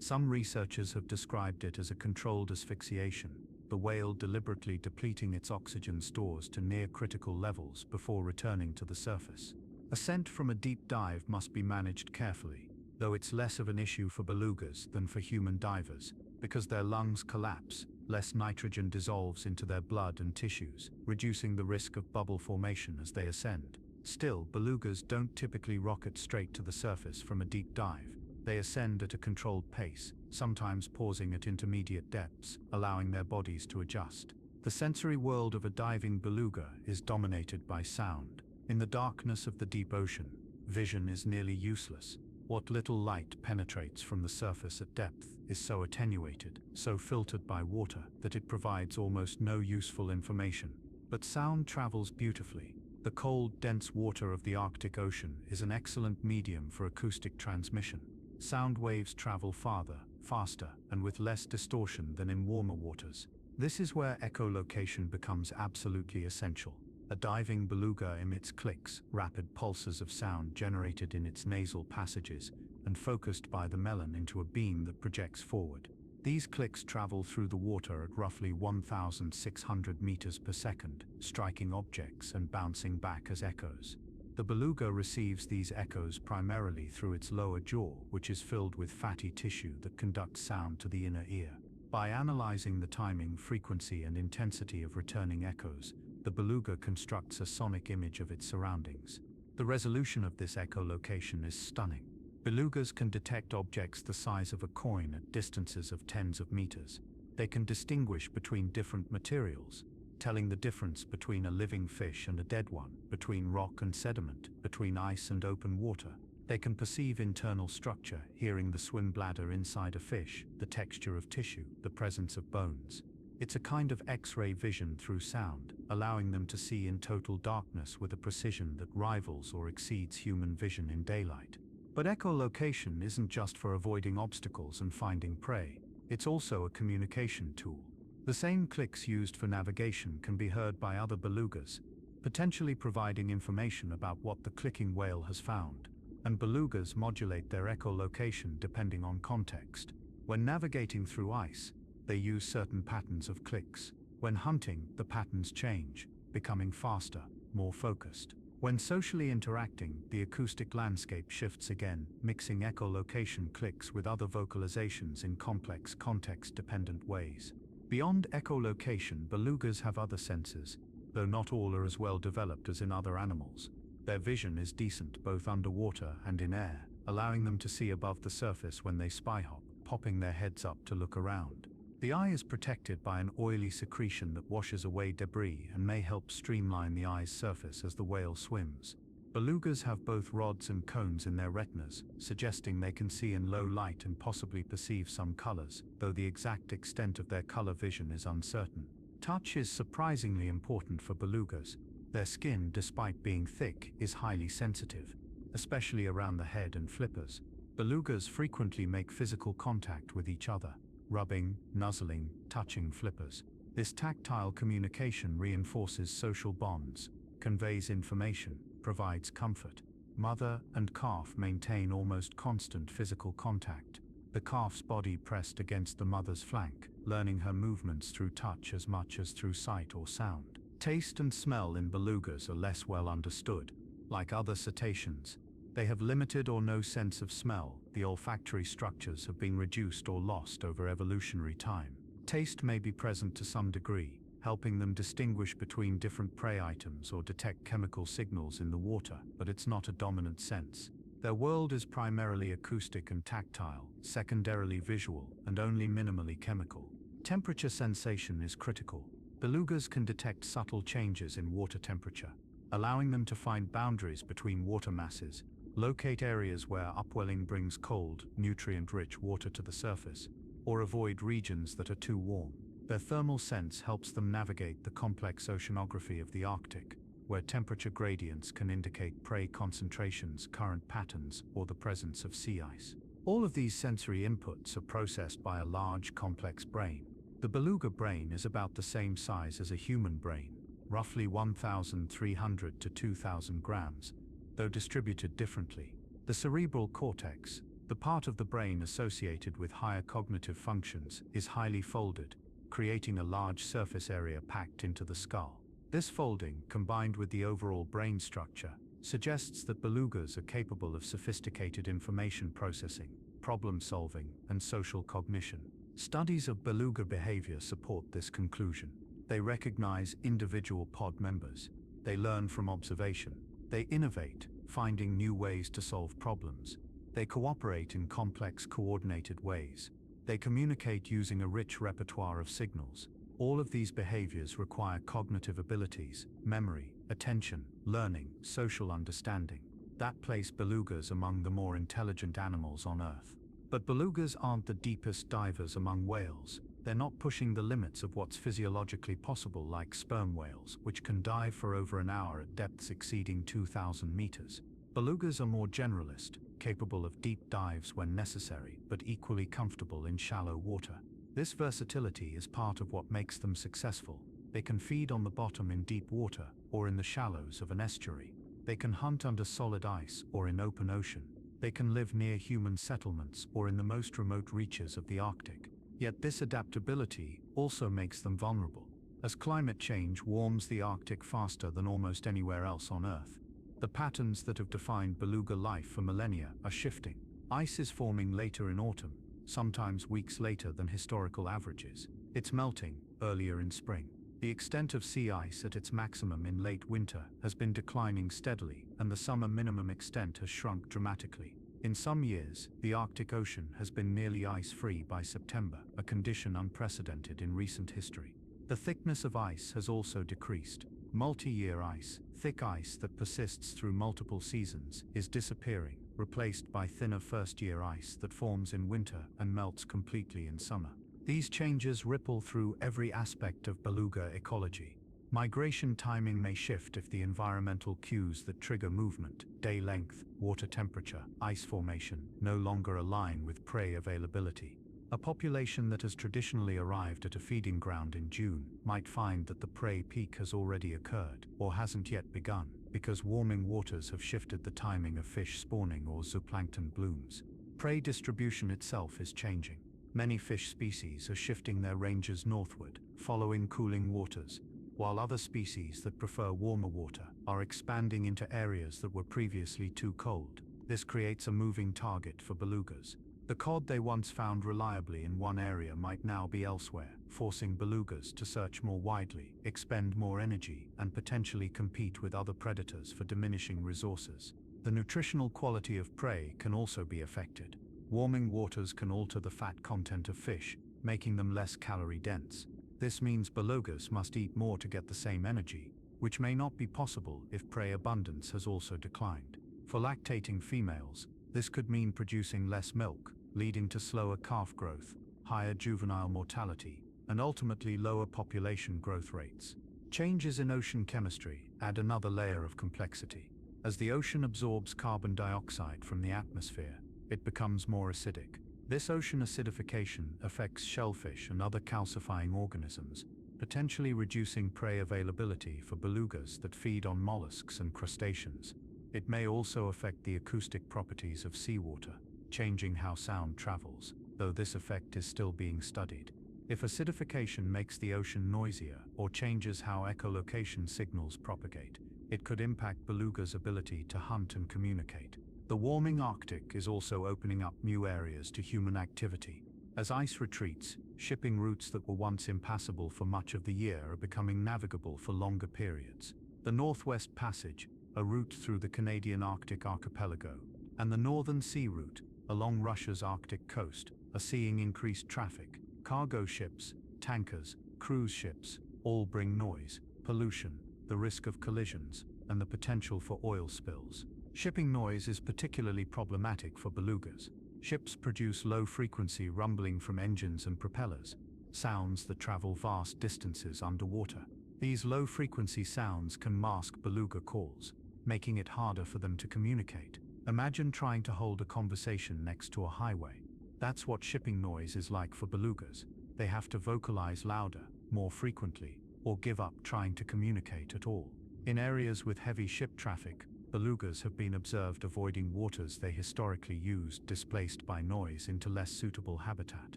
Some researchers have described it as a controlled asphyxiation, the whale deliberately depleting its oxygen stores to near critical levels before returning to the surface. Ascent from a deep dive must be managed carefully, though it's less of an issue for belugas than for human divers, because their lungs collapse, less nitrogen dissolves into their blood and tissues, reducing the risk of bubble formation as they ascend. Still, belugas don't typically rocket straight to the surface from a deep dive. They ascend at a controlled pace, sometimes pausing at intermediate depths, allowing their bodies to adjust. The sensory world of a diving beluga is dominated by sound. In the darkness of the deep ocean, vision is nearly useless. What little light penetrates from the surface at depth is so attenuated, so filtered by water, that it provides almost no useful information. But sound travels beautifully. The cold, dense water of the Arctic Ocean is an excellent medium for acoustic transmission. Sound waves travel farther, faster, and with less distortion than in warmer waters. This is where echolocation becomes absolutely essential. A diving beluga emits clicks, rapid pulses of sound generated in its nasal passages and focused by the melon into a beam that projects forward. These clicks travel through the water at roughly 1,600 meters per second, striking objects and bouncing back as echoes. The beluga receives these echoes primarily through its lower jaw, which is filled with fatty tissue that conducts sound to the inner ear. By analyzing the timing, frequency, and intensity of returning echoes, the beluga constructs a sonic image of its surroundings. The resolution of this echolocation is stunning. Belugas can detect objects the size of a coin at distances of tens of meters. They can distinguish between different materials, telling the difference between a living fish and a dead one, between rock and sediment, between ice and open water. They can perceive internal structure, hearing the swim bladder inside a fish, the texture of tissue, the presence of bones. It's a kind of X-ray vision through sound, allowing them to see in total darkness with a precision that rivals or exceeds human vision in daylight. But echolocation isn't just for avoiding obstacles and finding prey. It's also a communication tool. The same clicks used for navigation can be heard by other belugas, potentially providing information about what the clicking whale has found. And belugas modulate their echolocation depending on context. When navigating through ice, they use certain patterns of clicks. When hunting, the patterns change, becoming faster, more focused. When socially interacting, the acoustic landscape shifts again, mixing echolocation clicks with other vocalizations in complex, context-dependent ways. Beyond echolocation, belugas have other senses, though not all are as well developed as in other animals. Their vision is decent both underwater and in air, allowing them to see above the surface when they spy hop, popping their heads up to look around. The eye is protected by an oily secretion that washes away debris and may help streamline the eye's surface as the whale swims. Belugas have both rods and cones in their retinas, suggesting they can see in low light and possibly perceive some colors, though the exact extent of their color vision is uncertain. Touch is surprisingly important for belugas. Their skin, despite being thick, is highly sensitive, especially around the head and flippers. Belugas frequently make physical contact with each other, rubbing, nuzzling, touching flippers. This tactile communication reinforces social bonds, conveys information, provides comfort. Mother and calf maintain almost constant physical contact, the calf's body pressed against the mother's flank, learning her movements through touch as much as through sight or sound. Taste and smell in belugas are less well understood. Like other cetaceans, they have limited or no sense of smell. The olfactory structures have been reduced or lost over evolutionary time. Taste may be present to some degree, helping them distinguish between different prey items or detect chemical signals in the water, but it's not a dominant sense. Their world is primarily acoustic and tactile, secondarily visual, and only minimally chemical. Temperature sensation is critical. Belugas can detect subtle changes in water temperature, allowing them to find boundaries between water masses, locate areas where upwelling brings cold, nutrient-rich water to the surface, or avoid regions that are too warm. Their thermal sense helps them navigate the complex oceanography of the Arctic, where temperature gradients can indicate prey concentrations, current patterns, or the presence of sea ice. All of these sensory inputs are processed by a large, complex brain. The beluga brain is about the same size as a human brain, roughly 1,300 to 2,000 grams, though distributed differently. The cerebral cortex, the part of the brain associated with higher cognitive functions, is highly folded, creating a large surface area packed into the skull. This folding, combined with the overall brain structure, suggests that belugas are capable of sophisticated information processing, problem solving, and social cognition. Studies of beluga behavior support this conclusion. They recognize individual pod members. They learn from observation. They innovate, finding new ways to solve problems. They cooperate in complex, coordinated ways. They communicate using a rich repertoire of signals. All of these behaviors require cognitive abilities, memory, attention, learning, social understanding. That place belugas among the more intelligent animals on Earth. But belugas aren't the deepest divers among whales. They're not pushing the limits of what's physiologically possible like sperm whales, which can dive for over an hour at depths exceeding 2,000 meters. Belugas are more generalist, capable of deep dives when necessary, but equally comfortable in shallow water. This versatility is part of what makes them successful. They can feed on the bottom in deep water, or in the shallows of an estuary. They can hunt under solid ice, or in open ocean. They can live near human settlements, or in the most remote reaches of the Arctic. Yet this adaptability also makes them vulnerable. As climate change warms the Arctic faster than almost anywhere else on Earth, the patterns that have defined beluga life for millennia are shifting. Ice is forming later in autumn, sometimes weeks later than historical averages. It's melting earlier in spring. The extent of sea ice at its maximum in late winter has been declining steadily, and the summer minimum extent has shrunk dramatically. In some years, the Arctic Ocean has been nearly ice-free by September, a condition unprecedented in recent history. The thickness of ice has also decreased. Multi-year ice, thick ice that persists through multiple seasons, is disappearing, replaced by thinner first-year ice that forms in winter and melts completely in summer. These changes ripple through every aspect of beluga ecology. Migration timing may shift if the environmental cues that trigger movement, day length, water temperature, ice formation, no longer align with prey availability. A population that has traditionally arrived at a feeding ground in June might find that the prey peak has already occurred, or hasn't yet begun, because warming waters have shifted the timing of fish spawning or zooplankton blooms. Prey distribution itself is changing. Many fish species are shifting their ranges northward, following cooling waters, while other species that prefer warmer water are expanding into areas that were previously too cold. This creates a moving target for belugas. The cod they once found reliably in one area might now be elsewhere, forcing belugas to search more widely, expend more energy, and potentially compete with other predators for diminishing resources. The nutritional quality of prey can also be affected. Warming waters can alter the fat content of fish, making them less calorie-dense. This means belugas must eat more to get the same energy, which may not be possible if prey abundance has also declined. For lactating females, this could mean producing less milk, leading to slower calf growth, higher juvenile mortality, and ultimately lower population growth rates. Changes in ocean chemistry add another layer of complexity. As the ocean absorbs carbon dioxide from the atmosphere, it becomes more acidic. This ocean acidification affects shellfish and other calcifying organisms, potentially reducing prey availability for belugas that feed on mollusks and crustaceans. It may also affect the acoustic properties of seawater, changing how sound travels, though this effect is still being studied. If acidification makes the ocean noisier or changes how echolocation signals propagate, it could impact belugas' ability to hunt and communicate. The warming Arctic is also opening up new areas to human activity. As ice retreats, shipping routes that were once impassable for much of the year are becoming navigable for longer periods. The Northwest Passage, a route through the Canadian Arctic archipelago, and the Northern Sea Route, along Russia's Arctic coast, are seeing increased traffic. Cargo ships, tankers, cruise ships, all bring noise, pollution, the risk of collisions, and the potential for oil spills. Shipping noise is particularly problematic for belugas. Ships produce low-frequency rumbling from engines and propellers, sounds that travel vast distances underwater. These low-frequency sounds can mask beluga calls, making it harder for them to communicate. Imagine trying to hold a conversation next to a highway. That's what shipping noise is like for belugas. They have to vocalize louder, more frequently, or give up trying to communicate at all. In areas with heavy ship traffic, belugas have been observed avoiding waters they historically used, displaced by noise into less suitable habitat.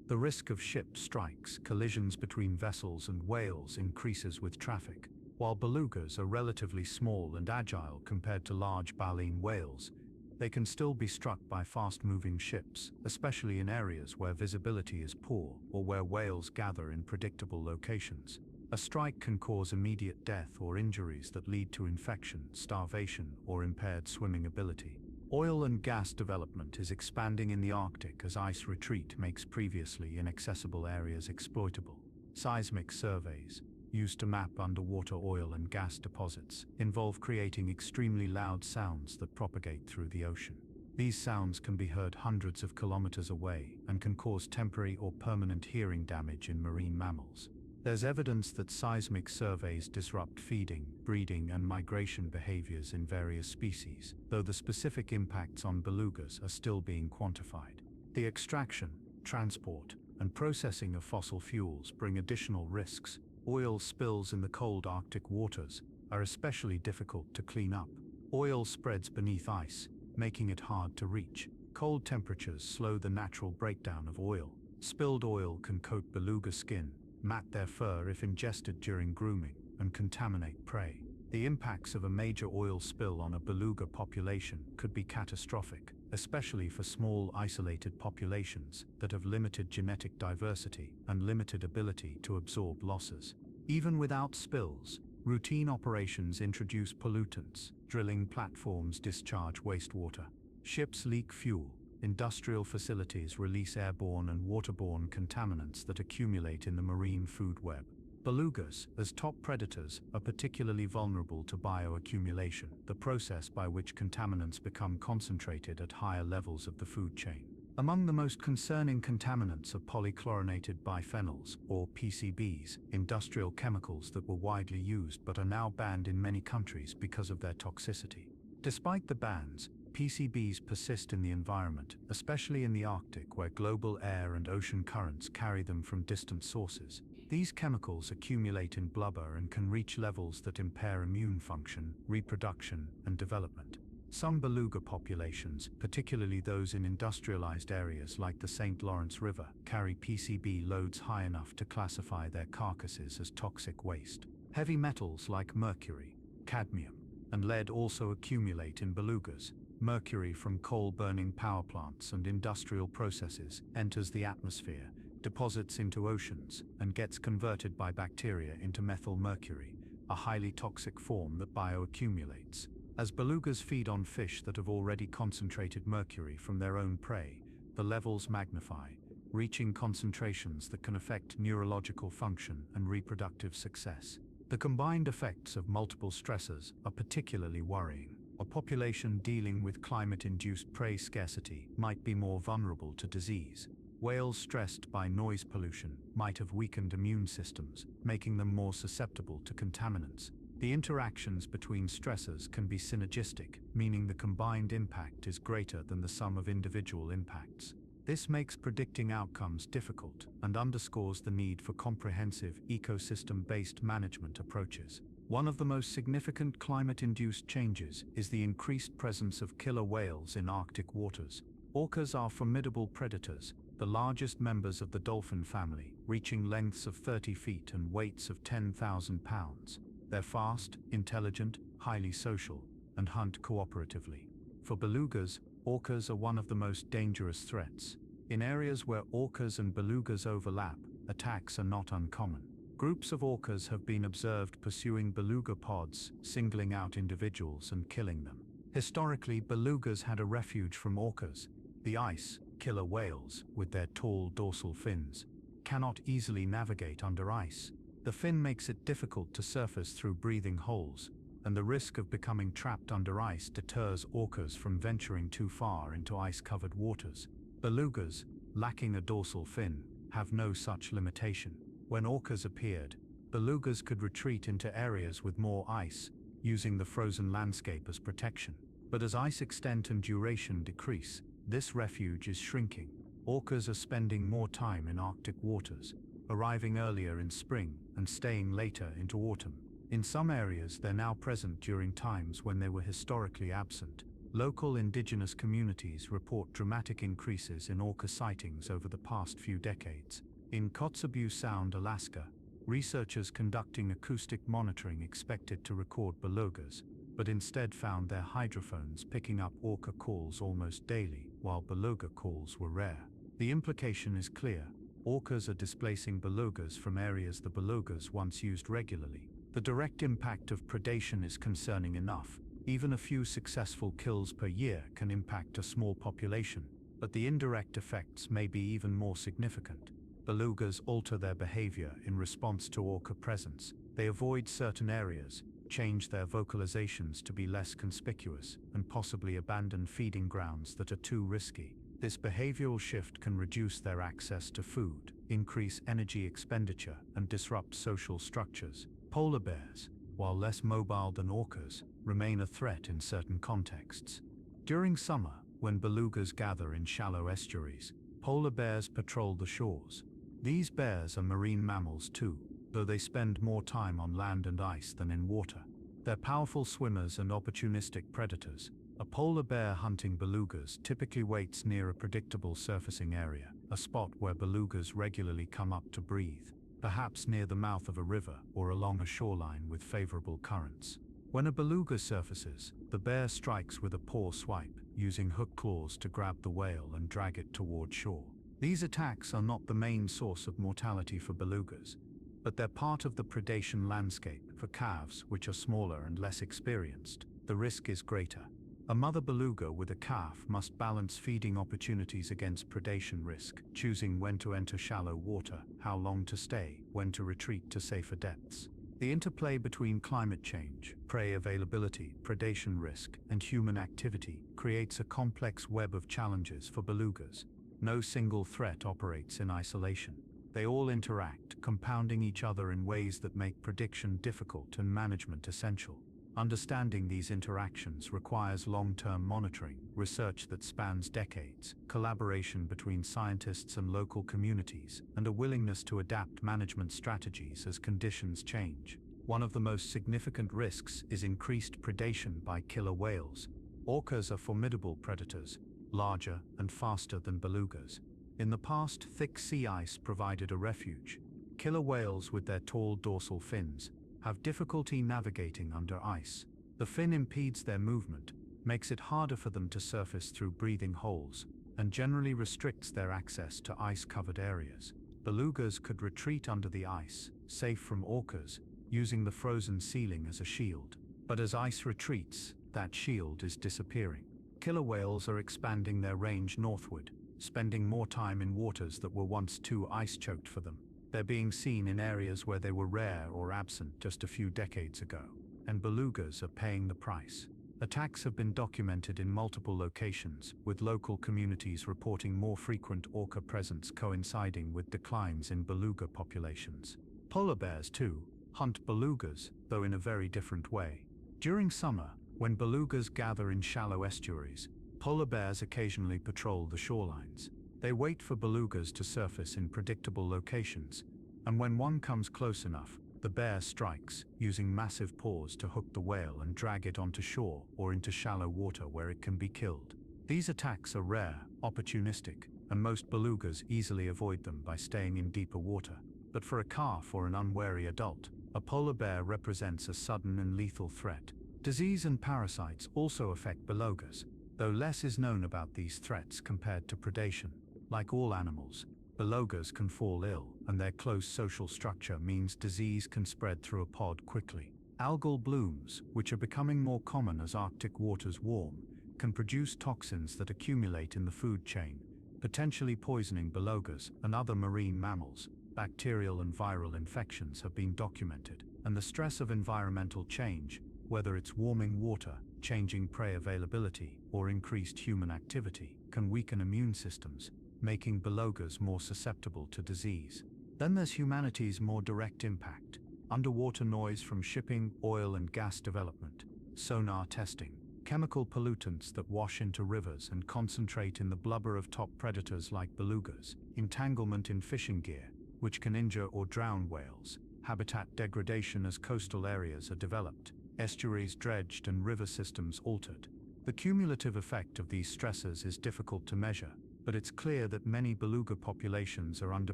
The risk of ship strikes, collisions between vessels and whales increases with traffic. While belugas are relatively small and agile compared to large baleen whales, they can still be struck by fast-moving ships, especially in areas where visibility is poor or where whales gather in predictable locations. A strike can cause immediate death or injuries that lead to infection, starvation, or impaired swimming ability. Oil and gas development is expanding in the Arctic as ice retreat makes previously inaccessible areas exploitable. Seismic surveys, used to map underwater oil and gas deposits, involve creating extremely loud sounds that propagate through the ocean. These sounds can be heard hundreds of kilometers away and can cause temporary or permanent hearing damage in marine mammals. There's evidence that seismic surveys disrupt feeding, breeding, and migration behaviors in various species, though the specific impacts on belugas are still being quantified. The extraction, transport, and processing of fossil fuels bring additional risks. Oil spills in the cold Arctic waters are especially difficult to clean up. Oil spreads beneath ice, making it hard to reach. Cold temperatures slow the natural breakdown of oil. Spilled oil can coat beluga skin, mat their fur if ingested during grooming, and contaminate prey. The impacts of a major oil spill on a beluga population could be catastrophic, especially for small isolated populations that have limited genetic diversity and limited ability to absorb losses. Even without spills, routine operations introduce pollutants. Drilling platforms discharge wastewater. Ships leak fuel. Industrial facilities release airborne and waterborne contaminants that accumulate in the marine food web. Belugas, as top predators, are particularly vulnerable to bioaccumulation, the process by which contaminants become concentrated at higher levels of the food chain. Among the most concerning contaminants are polychlorinated biphenyls, or PCBs, industrial chemicals that were widely used but are now banned in many countries because of their toxicity. Despite the bans, PCBs persist in the environment, especially in the Arctic where global air and ocean currents carry them from distant sources. These chemicals accumulate in blubber and can reach levels that impair immune function, reproduction, and development. Some beluga populations, particularly those in industrialized areas like the St. Lawrence River, carry PCB loads high enough to classify their carcasses as toxic waste. Heavy metals like mercury, cadmium, and lead also accumulate in belugas. Mercury from coal-burning power plants and industrial processes enters the atmosphere, deposits into oceans, and gets converted by bacteria into methylmercury, a highly toxic form that bioaccumulates. As belugas feed on fish that have already concentrated mercury from their own prey, the levels magnify, reaching concentrations that can affect neurological function and reproductive success. The combined effects of multiple stressors are particularly worrying. A population dealing with climate-induced prey scarcity might be more vulnerable to disease. Whales stressed by noise pollution might have weakened immune systems, making them more susceptible to contaminants. The interactions between stressors can be synergistic, meaning the combined impact is greater than the sum of individual impacts. This makes predicting outcomes difficult and underscores the need for comprehensive ecosystem-based management approaches. One of the most significant climate-induced changes is the increased presence of killer whales in Arctic waters. Orcas are formidable predators, the largest members of the dolphin family, reaching lengths of 30 feet and weights of 10,000 pounds. They're fast, intelligent, highly social, and hunt cooperatively. For belugas, orcas are one of the most dangerous threats. In areas where orcas and belugas overlap, attacks are not uncommon. Groups of orcas have been observed pursuing beluga pods, singling out individuals and killing them. Historically, belugas had a refuge from orcas. The ice, killer whales, with their tall dorsal fins, cannot easily navigate under ice. The fin makes it difficult to surface through breathing holes, and the risk of becoming trapped under ice deters orcas from venturing too far into ice-covered waters. Belugas, lacking a dorsal fin, have no such limitation. When orcas appeared, belugas could retreat into areas with more ice, using the frozen landscape as protection. But as ice extent and duration decrease, this refuge is shrinking. Orcas are spending more time in Arctic waters, arriving earlier in spring and staying later into autumn. In some areas, they're now present during times when they were historically absent. Local indigenous communities report dramatic increases in orca sightings over the past few decades. In Kotzebue Sound, Alaska, researchers conducting acoustic monitoring expected to record belugas, but instead found their hydrophones picking up orca calls almost daily, while beluga calls were rare. The implication is clear. Orcas are displacing belugas from areas the belugas once used regularly. The direct impact of predation is concerning enough. Even a few successful kills per year can impact a small population, but the indirect effects may be even more significant. Belugas alter their behavior in response to orca presence. They avoid certain areas, change their vocalizations to be less conspicuous, and possibly abandon feeding grounds that are too risky. This behavioral shift can reduce their access to food, increase energy expenditure, and disrupt social structures. Polar bears, while less mobile than orcas, remain a threat in certain contexts. During summer, when belugas gather in shallow estuaries, polar bears patrol the shores. These bears are marine mammals too, though they spend more time on land and ice than in water. They're powerful swimmers and opportunistic predators. A polar bear hunting belugas typically waits near a predictable surfacing area, a spot where belugas regularly come up to breathe, perhaps near the mouth of a river or along a shoreline with favorable currents. When a beluga surfaces, the bear strikes with a paw swipe, using hook claws to grab the whale and drag it toward shore. These attacks are not the main source of mortality for belugas, but they're part of the predation landscape. For calves, which are smaller and less experienced, the risk is greater. A mother beluga with a calf must balance feeding opportunities against predation risk, choosing when to enter shallow water, how long to stay, when to retreat to safer depths. The interplay between climate change, prey availability, predation risk, and human activity creates a complex web of challenges for belugas. No single threat operates in isolation. They all interact, compounding each other in ways that make prediction difficult and management essential. Understanding these interactions requires long-term monitoring, research that spans decades, collaboration between scientists and local communities, and a willingness to adapt management strategies as conditions change. One of the most significant risks is increased predation by killer whales. Orcas are formidable predators, larger and faster than belugas. In the past, thick sea ice provided a refuge. Killer whales with their tall dorsal fins have difficulty navigating under ice. The fin impedes their movement, makes it harder for them to surface through breathing holes, and generally restricts their access to ice-covered areas. Belugas could retreat under the ice, safe from orcas, using the frozen ceiling as a shield. But as ice retreats, that shield is disappearing. Killer whales are expanding their range northward, spending more time in waters that were once too ice-choked for them. They're being seen in areas where they were rare or absent just a few decades ago, and belugas are paying the price. Attacks have been documented in multiple locations, with local communities reporting more frequent orca presence coinciding with declines in beluga populations. Polar bears, too, hunt belugas, though in a very different way. During summer, when belugas gather in shallow estuaries, polar bears occasionally patrol the shorelines. They wait for belugas to surface in predictable locations, and when one comes close enough, the bear strikes, using massive paws to hook the whale and drag it onto shore or into shallow water where it can be killed. These attacks are rare, opportunistic, and most belugas easily avoid them by staying in deeper water. But for a calf or an unwary adult, a polar bear represents a sudden and lethal threat. Disease and parasites also affect belugas, though less is known about these threats compared to predation. Like all animals, belugas can fall ill, and their close social structure means disease can spread through a pod quickly. Algal blooms, which are becoming more common as Arctic waters warm, can produce toxins that accumulate in the food chain, potentially poisoning belugas and other marine mammals. Bacterial and viral infections have been documented, and the stress of environmental change, whether it's warming water, changing prey availability, or increased human activity, can weaken immune systems, making belugas more susceptible to disease. Then there's humanity's more direct impact: underwater noise from shipping, oil and gas development, sonar testing, chemical pollutants that wash into rivers and concentrate in the blubber of top predators like belugas, entanglement in fishing gear, which can injure or drown whales, habitat degradation as coastal areas are developed, estuaries dredged and river systems altered. The cumulative effect of these stresses is difficult to measure, but it's clear that many beluga populations are under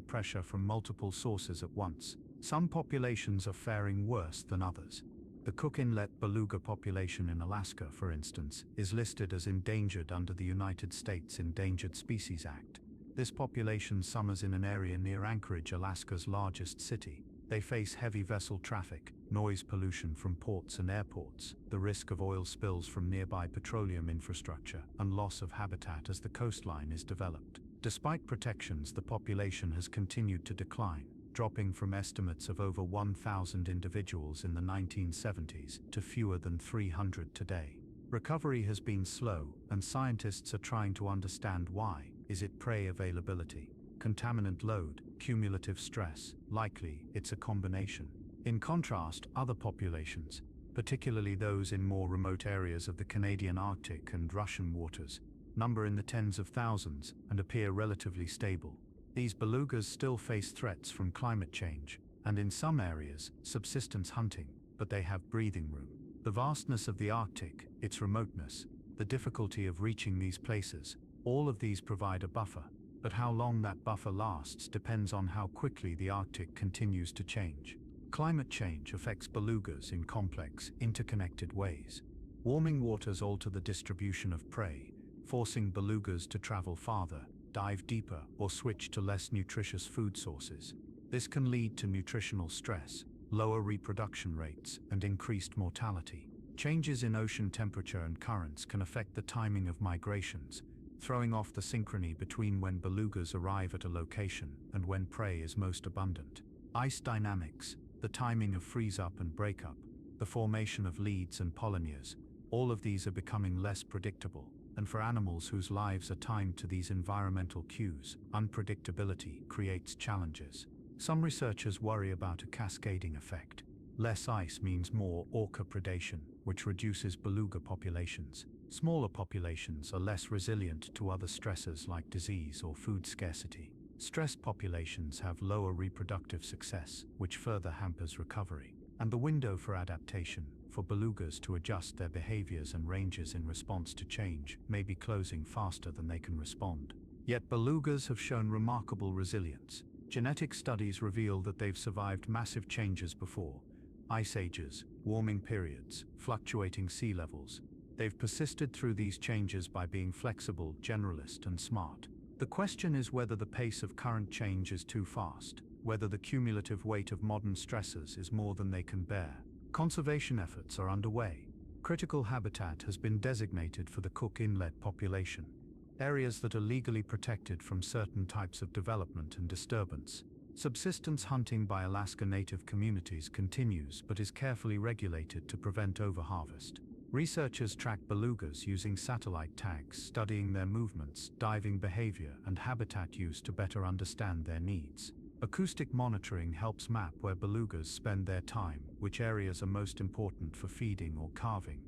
pressure from multiple sources at once. Some populations are faring worse than others. The Cook Inlet beluga population in Alaska, for instance, is listed as endangered under the United States Endangered Species Act. This population summers in an area near Anchorage, Alaska's largest city. They face heavy vessel traffic, noise pollution from ports and airports, the risk of oil spills from nearby petroleum infrastructure, and loss of habitat as the coastline is developed. Despite protections, the population has continued to decline, dropping from estimates of over 1,000 individuals in the 1970s to fewer than 300 today. Recovery has been slow, and scientists are trying to understand why. Is it prey availability, contaminant load, cumulative stress? Likely, it's a combination. In contrast, other populations, particularly those in more remote areas of the Canadian Arctic and Russian waters, number in the tens of thousands and appear relatively stable. These belugas still face threats from climate change, and in some areas, subsistence hunting, but they have breathing room. The vastness of the Arctic, its remoteness, the difficulty of reaching these places, all of these provide a buffer. But how long that buffer lasts depends on how quickly the Arctic continues to change. Climate change affects belugas in complex, interconnected ways. Warming waters alter the distribution of prey, forcing belugas to travel farther, dive deeper, or switch to less nutritious food sources. This can lead to nutritional stress, lower reproduction rates, and increased mortality. Changes in ocean temperature and currents can affect the timing of migrations, throwing off the synchrony between when belugas arrive at a location and when prey is most abundant. Ice dynamics, the timing of freeze-up and break-up, the formation of leads and polymers, all of these are becoming less predictable, and for animals whose lives are timed to these environmental cues, unpredictability creates challenges. Some researchers worry about a cascading effect. Less ice means more orca predation, which reduces beluga populations. Smaller populations are less resilient to other stressors like disease or food scarcity. Stressed populations have lower reproductive success, which further hampers recovery. And the window for adaptation, for belugas to adjust their behaviors and ranges in response to change, may be closing faster than they can respond. Yet belugas have shown remarkable resilience. Genetic studies reveal that they've survived massive changes before: ice ages, warming periods, fluctuating sea levels. They've persisted through these changes by being flexible, generalist, and smart. The question is whether the pace of current change is too fast, whether the cumulative weight of modern stressors is more than they can bear. Conservation efforts are underway. Critical habitat has been designated for the Cook Inlet population. areas that are legally protected from certain types of development and disturbance. Subsistence hunting by Alaska Native communities continues but is carefully regulated to prevent overharvest. Researchers track belugas using satellite tags, studying their movements, diving behavior, and habitat use to better understand their needs. Acoustic monitoring helps map where belugas spend their time, which areas are most important for feeding or calving,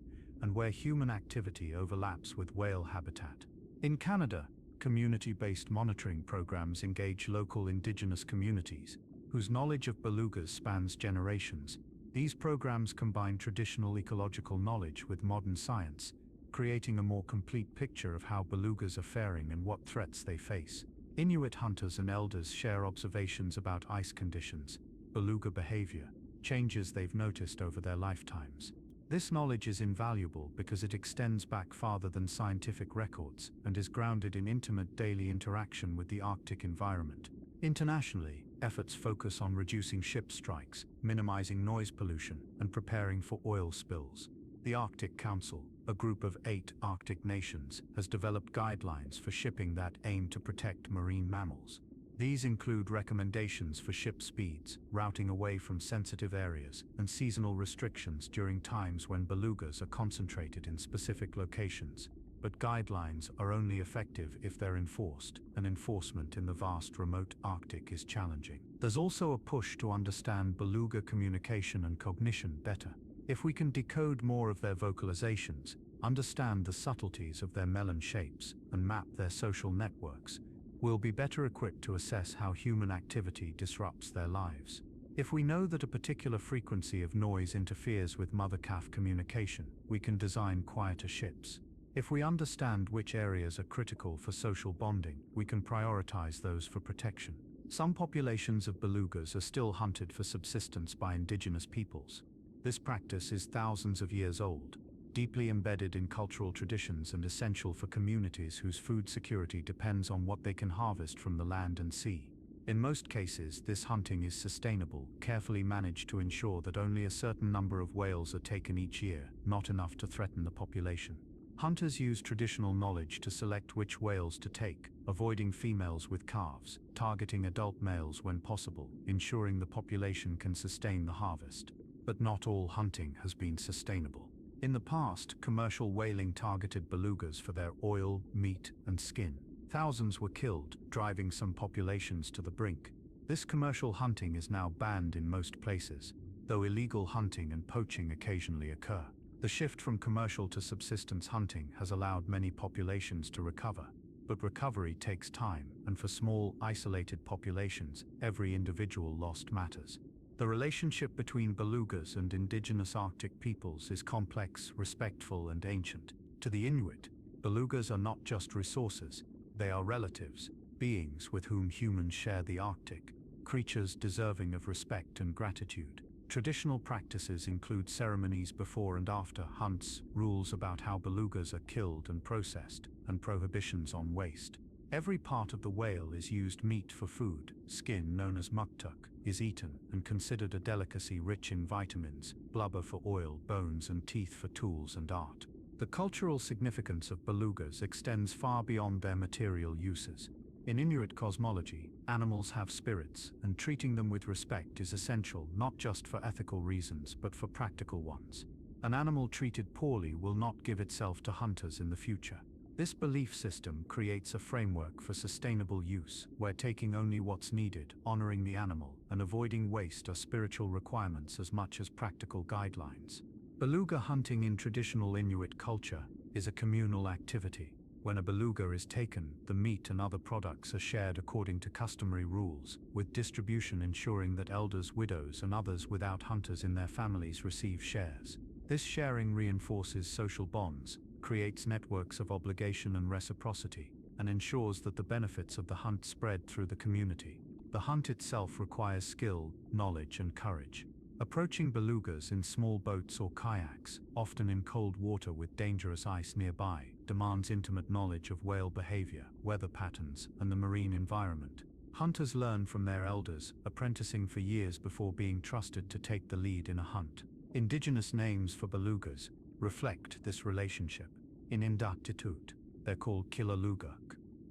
and where human activity overlaps with whale habitat. In Canada, community-based monitoring programs engage local indigenous communities, whose knowledge of belugas spans generations. These programs combine traditional ecological knowledge with modern science, creating a more complete picture of how belugas are faring and what threats they face. Inuit hunters and elders share observations about ice conditions, beluga behavior, changes they've noticed over their lifetimes. This knowledge is invaluable because it extends back farther than scientific records and is grounded in intimate daily interaction with the Arctic environment. Internationally, efforts focus on reducing ship strikes, minimizing noise pollution, and preparing for oil spills. The Arctic Council, a group of 8 Arctic nations, has developed guidelines for shipping that aim to protect marine mammals. These include recommendations for ship speeds, routing away from sensitive areas, and seasonal restrictions during times when belugas are concentrated in specific locations. But guidelines are only effective if they're enforced, and enforcement in the vast remote Arctic is challenging. There's also a push to understand beluga communication and cognition better. If we can decode more of their vocalizations, understand the subtleties of their melon shapes, and map their social networks, we'll be better equipped to assess how human activity disrupts their lives. If we know that a particular frequency of noise interferes with mother-calf communication, we can design quieter ships. If we understand which areas are critical for social bonding, we can prioritize those for protection. Some populations of belugas are still hunted for subsistence by indigenous peoples. This practice is thousands of years old, deeply embedded in cultural traditions and essential for communities whose food security depends on what they can harvest from the land and sea. In most cases, this hunting is sustainable, carefully managed to ensure that only a certain number of whales are taken each year, not enough to threaten the population. Hunters use traditional knowledge to select which whales to take, avoiding females with calves, targeting adult males when possible, ensuring the population can sustain the harvest. But not all hunting has been sustainable. In the past, commercial whaling targeted belugas for their oil, meat, and skin. Thousands were killed, driving some populations to the brink. This commercial hunting is now banned in most places, though illegal hunting and poaching occasionally occur. The shift from commercial to subsistence hunting has allowed many populations to recover, but recovery takes time, and for small, isolated populations, every individual loss matters. The relationship between belugas and indigenous Arctic peoples is complex, respectful, and ancient. To the Inuit, belugas are not just resources, they are relatives, beings with whom humans share the Arctic, creatures deserving of respect and gratitude. Traditional practices include ceremonies before and after hunts, rules about how belugas are killed and processed, and prohibitions on waste. Every part of the whale is used meat for food. Skin, known as muktuk, is eaten and considered a delicacy rich in vitamins, blubber for oil, bones and teeth for tools and art. The cultural significance of belugas extends far beyond their material uses. In Inuit cosmology, animals have spirits, and treating them with respect is essential not just for ethical reasons but for practical ones. An animal treated poorly will not give itself to hunters in the future. This belief system creates a framework for sustainable use, where taking only what's needed, honoring the animal, and avoiding waste are spiritual requirements as much as practical guidelines. Beluga hunting in traditional Inuit culture is a communal activity. When a beluga is taken, the meat and other products are shared according to customary rules, with distribution ensuring that elders, widows, and others without hunters in their families receive shares. This sharing reinforces social bonds, creates networks of obligation and reciprocity, and ensures that the benefits of the hunt spread through the community. The hunt itself requires skill, knowledge, and courage. Approaching belugas in small boats or kayaks, often in cold water with dangerous ice nearby, demands intimate knowledge of whale behavior, weather patterns, and the marine environment. Hunters learn from their elders, apprenticing for years before being trusted to take the lead in a hunt. Indigenous names for belugas reflect this relationship. In Inuktitut, they're called beluga,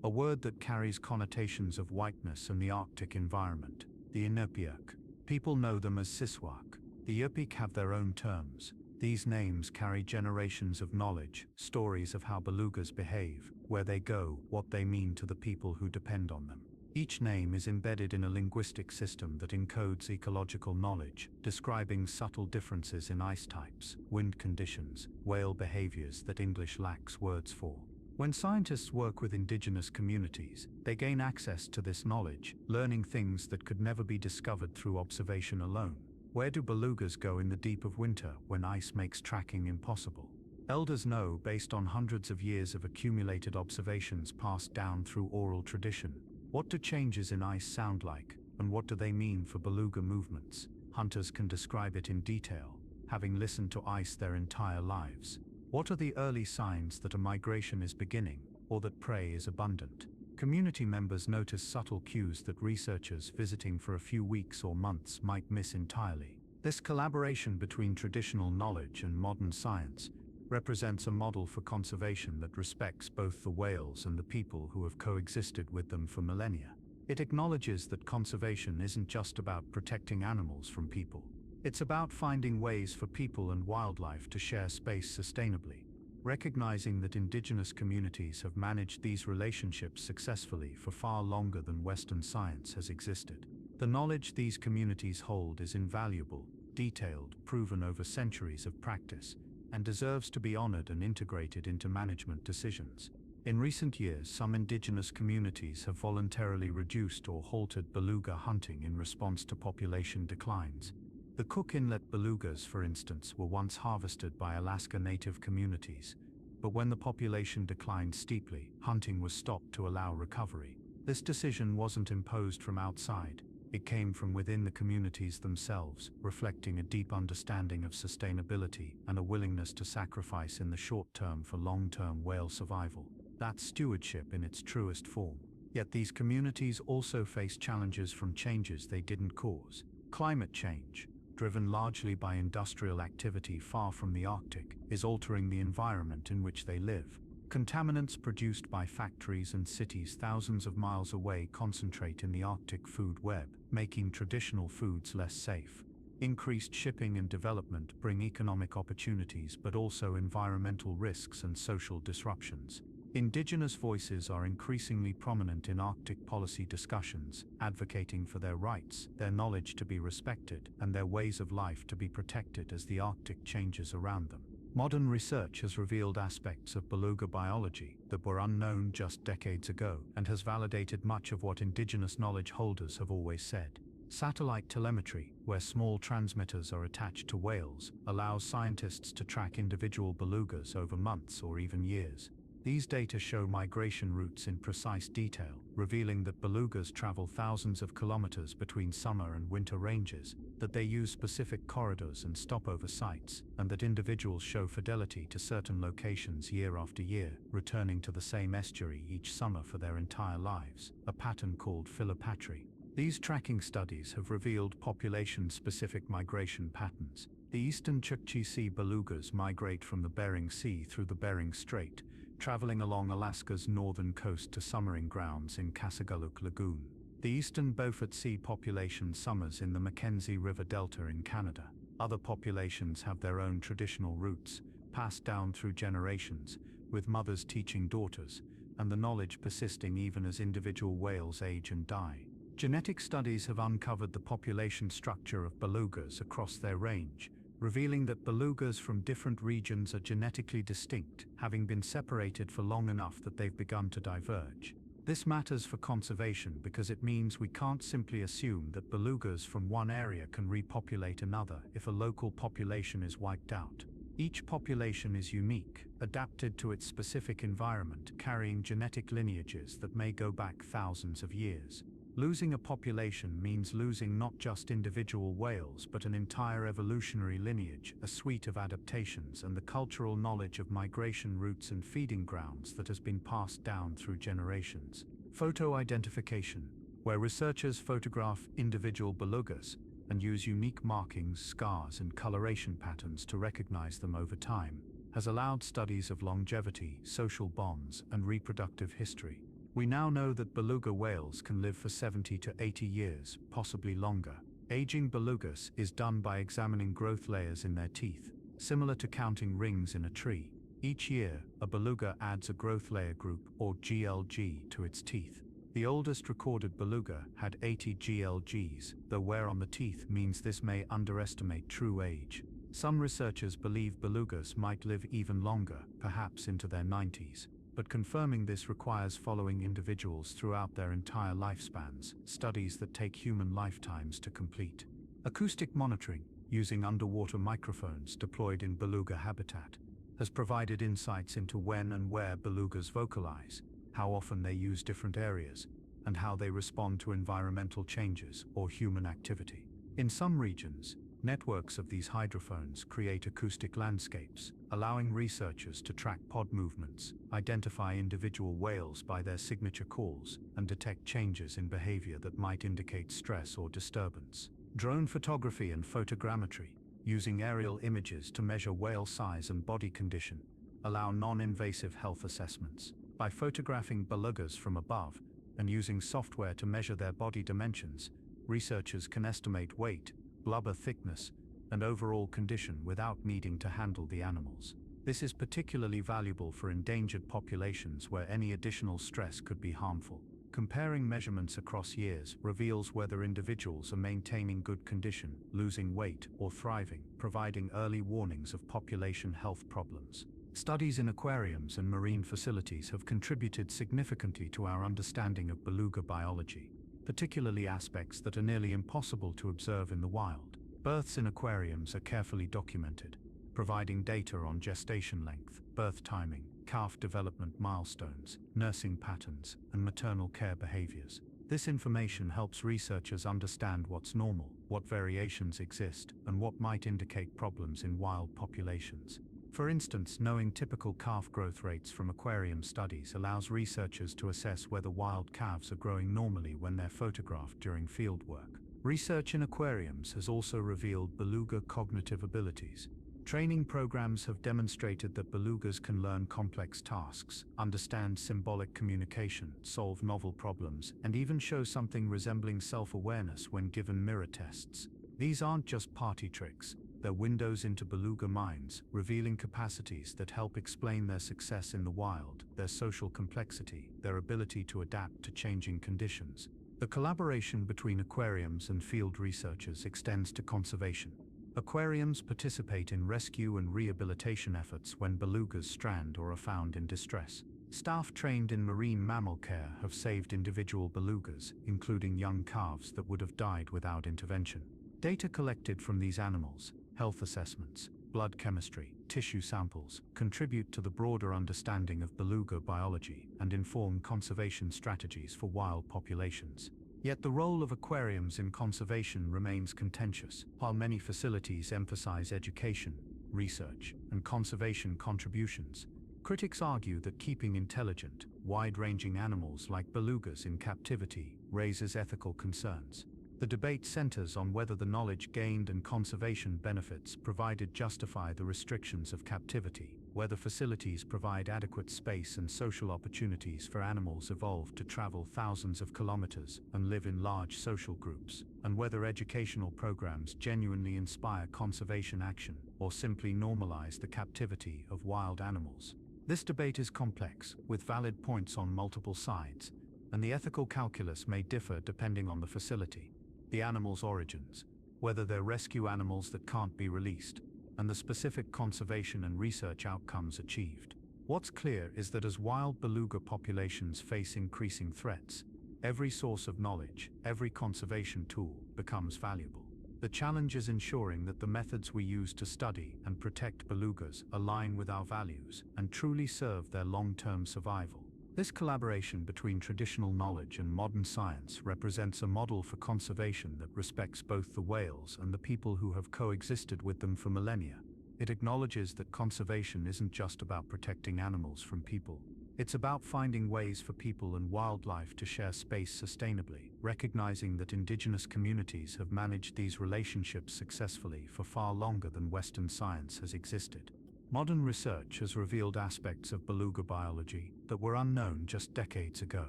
a word that carries connotations of whiteness and the Arctic environment. The Inupiaq. People know them as Siswaq. The Yupik have their own terms. These names carry generations of knowledge, stories of how belugas behave, where they go, what they mean to the people who depend on them. Each name is embedded in a linguistic system that encodes ecological knowledge, describing subtle differences in ice types, wind conditions, whale behaviors that English lacks words for. When scientists work with indigenous communities, they gain access to this knowledge, learning things that could never be discovered through observation alone. Where do belugas go in the deep of winter when ice makes tracking impossible? Elders know based on hundreds of years of accumulated observations passed down through oral tradition. What do changes in ice sound like, and what do they mean for beluga movements? Hunters can describe it in detail, having listened to ice their entire lives. What are the early signs that a migration is beginning, or that prey is abundant? Community members notice subtle cues that researchers visiting for a few weeks or months might miss entirely. This collaboration between traditional knowledge and modern science represents a model for conservation that respects both the whales and the people who have coexisted with them for millennia. It acknowledges that conservation isn't just about protecting animals from people. It's about finding ways for people and wildlife to share space sustainably, recognizing that indigenous communities have managed these relationships successfully for far longer than Western science has existed. The knowledge these communities hold is invaluable, detailed, proven over centuries of practice, and deserves to be honored and integrated into management decisions. In recent years, some indigenous communities have voluntarily reduced or halted beluga hunting in response to population declines. The Cook Inlet belugas, for instance, were once harvested by Alaska Native communities, but when the population declined steeply, hunting was stopped to allow recovery. This decision wasn't imposed from outside. It came from within the communities themselves, reflecting a deep understanding of sustainability and a willingness to sacrifice in the short term for long-term whale survival. That's stewardship in its truest form. Yet these communities also face challenges from changes they didn't cause. Climate change, driven largely by industrial activity far from the Arctic, is altering the environment in which they live. Contaminants produced by factories and cities thousands of miles away concentrate in the Arctic food web, making traditional foods less safe. Increased shipping and development bring economic opportunities but also environmental risks and social disruptions. Indigenous voices are increasingly prominent in Arctic policy discussions, advocating for their rights, their knowledge to be respected, and their ways of life to be protected as the Arctic changes around them. Modern research has revealed aspects of beluga biology that were unknown just decades ago and has validated much of what indigenous knowledge holders have always said. Satellite telemetry, where small transmitters are attached to whales, allows scientists to track individual belugas over months or even years. These data show migration routes in precise detail, revealing that belugas travel thousands of kilometers between summer and winter ranges, that they use specific corridors and stopover sites, and that individuals show fidelity to certain locations year after year, returning to the same estuary each summer for their entire lives, a pattern called philopatry. These tracking studies have revealed population-specific migration patterns. The eastern Chukchi Sea belugas migrate from the Bering Sea through the Bering Strait, traveling along Alaska's northern coast to summering grounds in Kasaguluk Lagoon. The eastern Beaufort Sea population summers in the Mackenzie River Delta in Canada. Other populations have their own traditional routes, passed down through generations, with mothers teaching daughters, and the knowledge persisting even as individual whales age and die. Genetic studies have uncovered the population structure of belugas across their range, revealing that belugas from different regions are genetically distinct, having been separated for long enough that they've begun to diverge. This matters for conservation because it means we can't simply assume that belugas from one area can repopulate another if a local population is wiped out. Each population is unique, adapted to its specific environment, carrying genetic lineages that may go back thousands of years. Losing a population means losing not just individual whales but an entire evolutionary lineage, a suite of adaptations, and the cultural knowledge of migration routes and feeding grounds that has been passed down through generations. Photo identification, where researchers photograph individual belugas and use unique markings, scars, and coloration patterns to recognize them over time, has allowed studies of longevity, social bonds, and reproductive history. We now know that beluga whales can live for 70 to 80 years, possibly longer. Aging belugas is done by examining growth layers in their teeth, similar to counting rings in a tree. Each year, a beluga adds a growth layer group, or GLG, to its teeth. The oldest recorded beluga had 80 GLGs, though wear on the teeth means this may underestimate true age. Some researchers believe belugas might live even longer, perhaps into their 90s. But confirming this requires following individuals throughout their entire lifespans, studies that take human lifetimes to complete. Acoustic monitoring, using underwater microphones deployed in beluga habitat, has provided insights into when and where belugas vocalize, how often they use different areas, and how they respond to environmental changes or human activity. In some regions, networks of these hydrophones create acoustic landscapes, allowing researchers to track pod movements, identify individual whales by their signature calls, and detect changes in behavior that might indicate stress or disturbance. Drone photography and photogrammetry, using aerial images to measure whale size and body condition, allow non-invasive health assessments. By photographing belugas from above and using software to measure their body dimensions, researchers can estimate weight, blubber thickness, and overall condition without needing to handle the animals. This is particularly valuable for endangered populations where any additional stress could be harmful. Comparing measurements across years reveals whether individuals are maintaining good condition, losing weight, or thriving, providing early warnings of population health problems. Studies in aquariums and marine facilities have contributed significantly to our understanding of beluga biology, particularly aspects that are nearly impossible to observe in the wild. Births in aquariums are carefully documented, providing data on gestation length, birth timing, calf development milestones, nursing patterns, and maternal care behaviors. This information helps researchers understand what's normal, what variations exist, and what might indicate problems in wild populations. For instance, knowing typical calf growth rates from aquarium studies allows researchers to assess whether wild calves are growing normally when they're photographed during fieldwork. Research in aquariums has also revealed beluga cognitive abilities. Training programs have demonstrated that belugas can learn complex tasks, understand symbolic communication, solve novel problems, and even show something resembling self-awareness when given mirror tests. These aren't just party tricks. They're windows into beluga minds, revealing capacities that help explain their success in the wild, their social complexity, their ability to adapt to changing conditions. The collaboration between aquariums and field researchers extends to conservation. Aquariums participate in rescue and rehabilitation efforts when belugas strand or are found in distress. Staff trained in marine mammal care have saved individual belugas, including young calves that would have died without intervention. Data collected from these animals, health assessments, blood chemistry, tissue samples, contribute to the broader understanding of beluga biology and inform conservation strategies for wild populations. Yet the role of aquariums in conservation remains contentious. While many facilities emphasize education, research, and conservation contributions, critics argue that keeping intelligent, wide-ranging animals like belugas in captivity raises ethical concerns. The debate centers on whether the knowledge gained and conservation benefits provided justify the restrictions of captivity, whether facilities provide adequate space and social opportunities for animals evolved to travel thousands of kilometers and live in large social groups, and whether educational programs genuinely inspire conservation action or simply normalize the captivity of wild animals. This debate is complex, with valid points on multiple sides, and the ethical calculus may differ depending on the facility, the animal's origins, whether they're rescue animals that can't be released, and the specific conservation and research outcomes achieved. What's clear is that as wild beluga populations face increasing threats, every source of knowledge, every conservation tool becomes valuable. The challenge is ensuring that the methods we use to study and protect belugas align with our values and truly serve their long-term survival. This collaboration between traditional knowledge and modern science represents a model for conservation that respects both the whales and the people who have coexisted with them for millennia. It acknowledges that conservation isn't just about protecting animals from people. It's about finding ways for people and wildlife to share space sustainably, recognizing that indigenous communities have managed these relationships successfully for far longer than Western science has existed. Modern research has revealed aspects of beluga biology that were unknown just decades ago.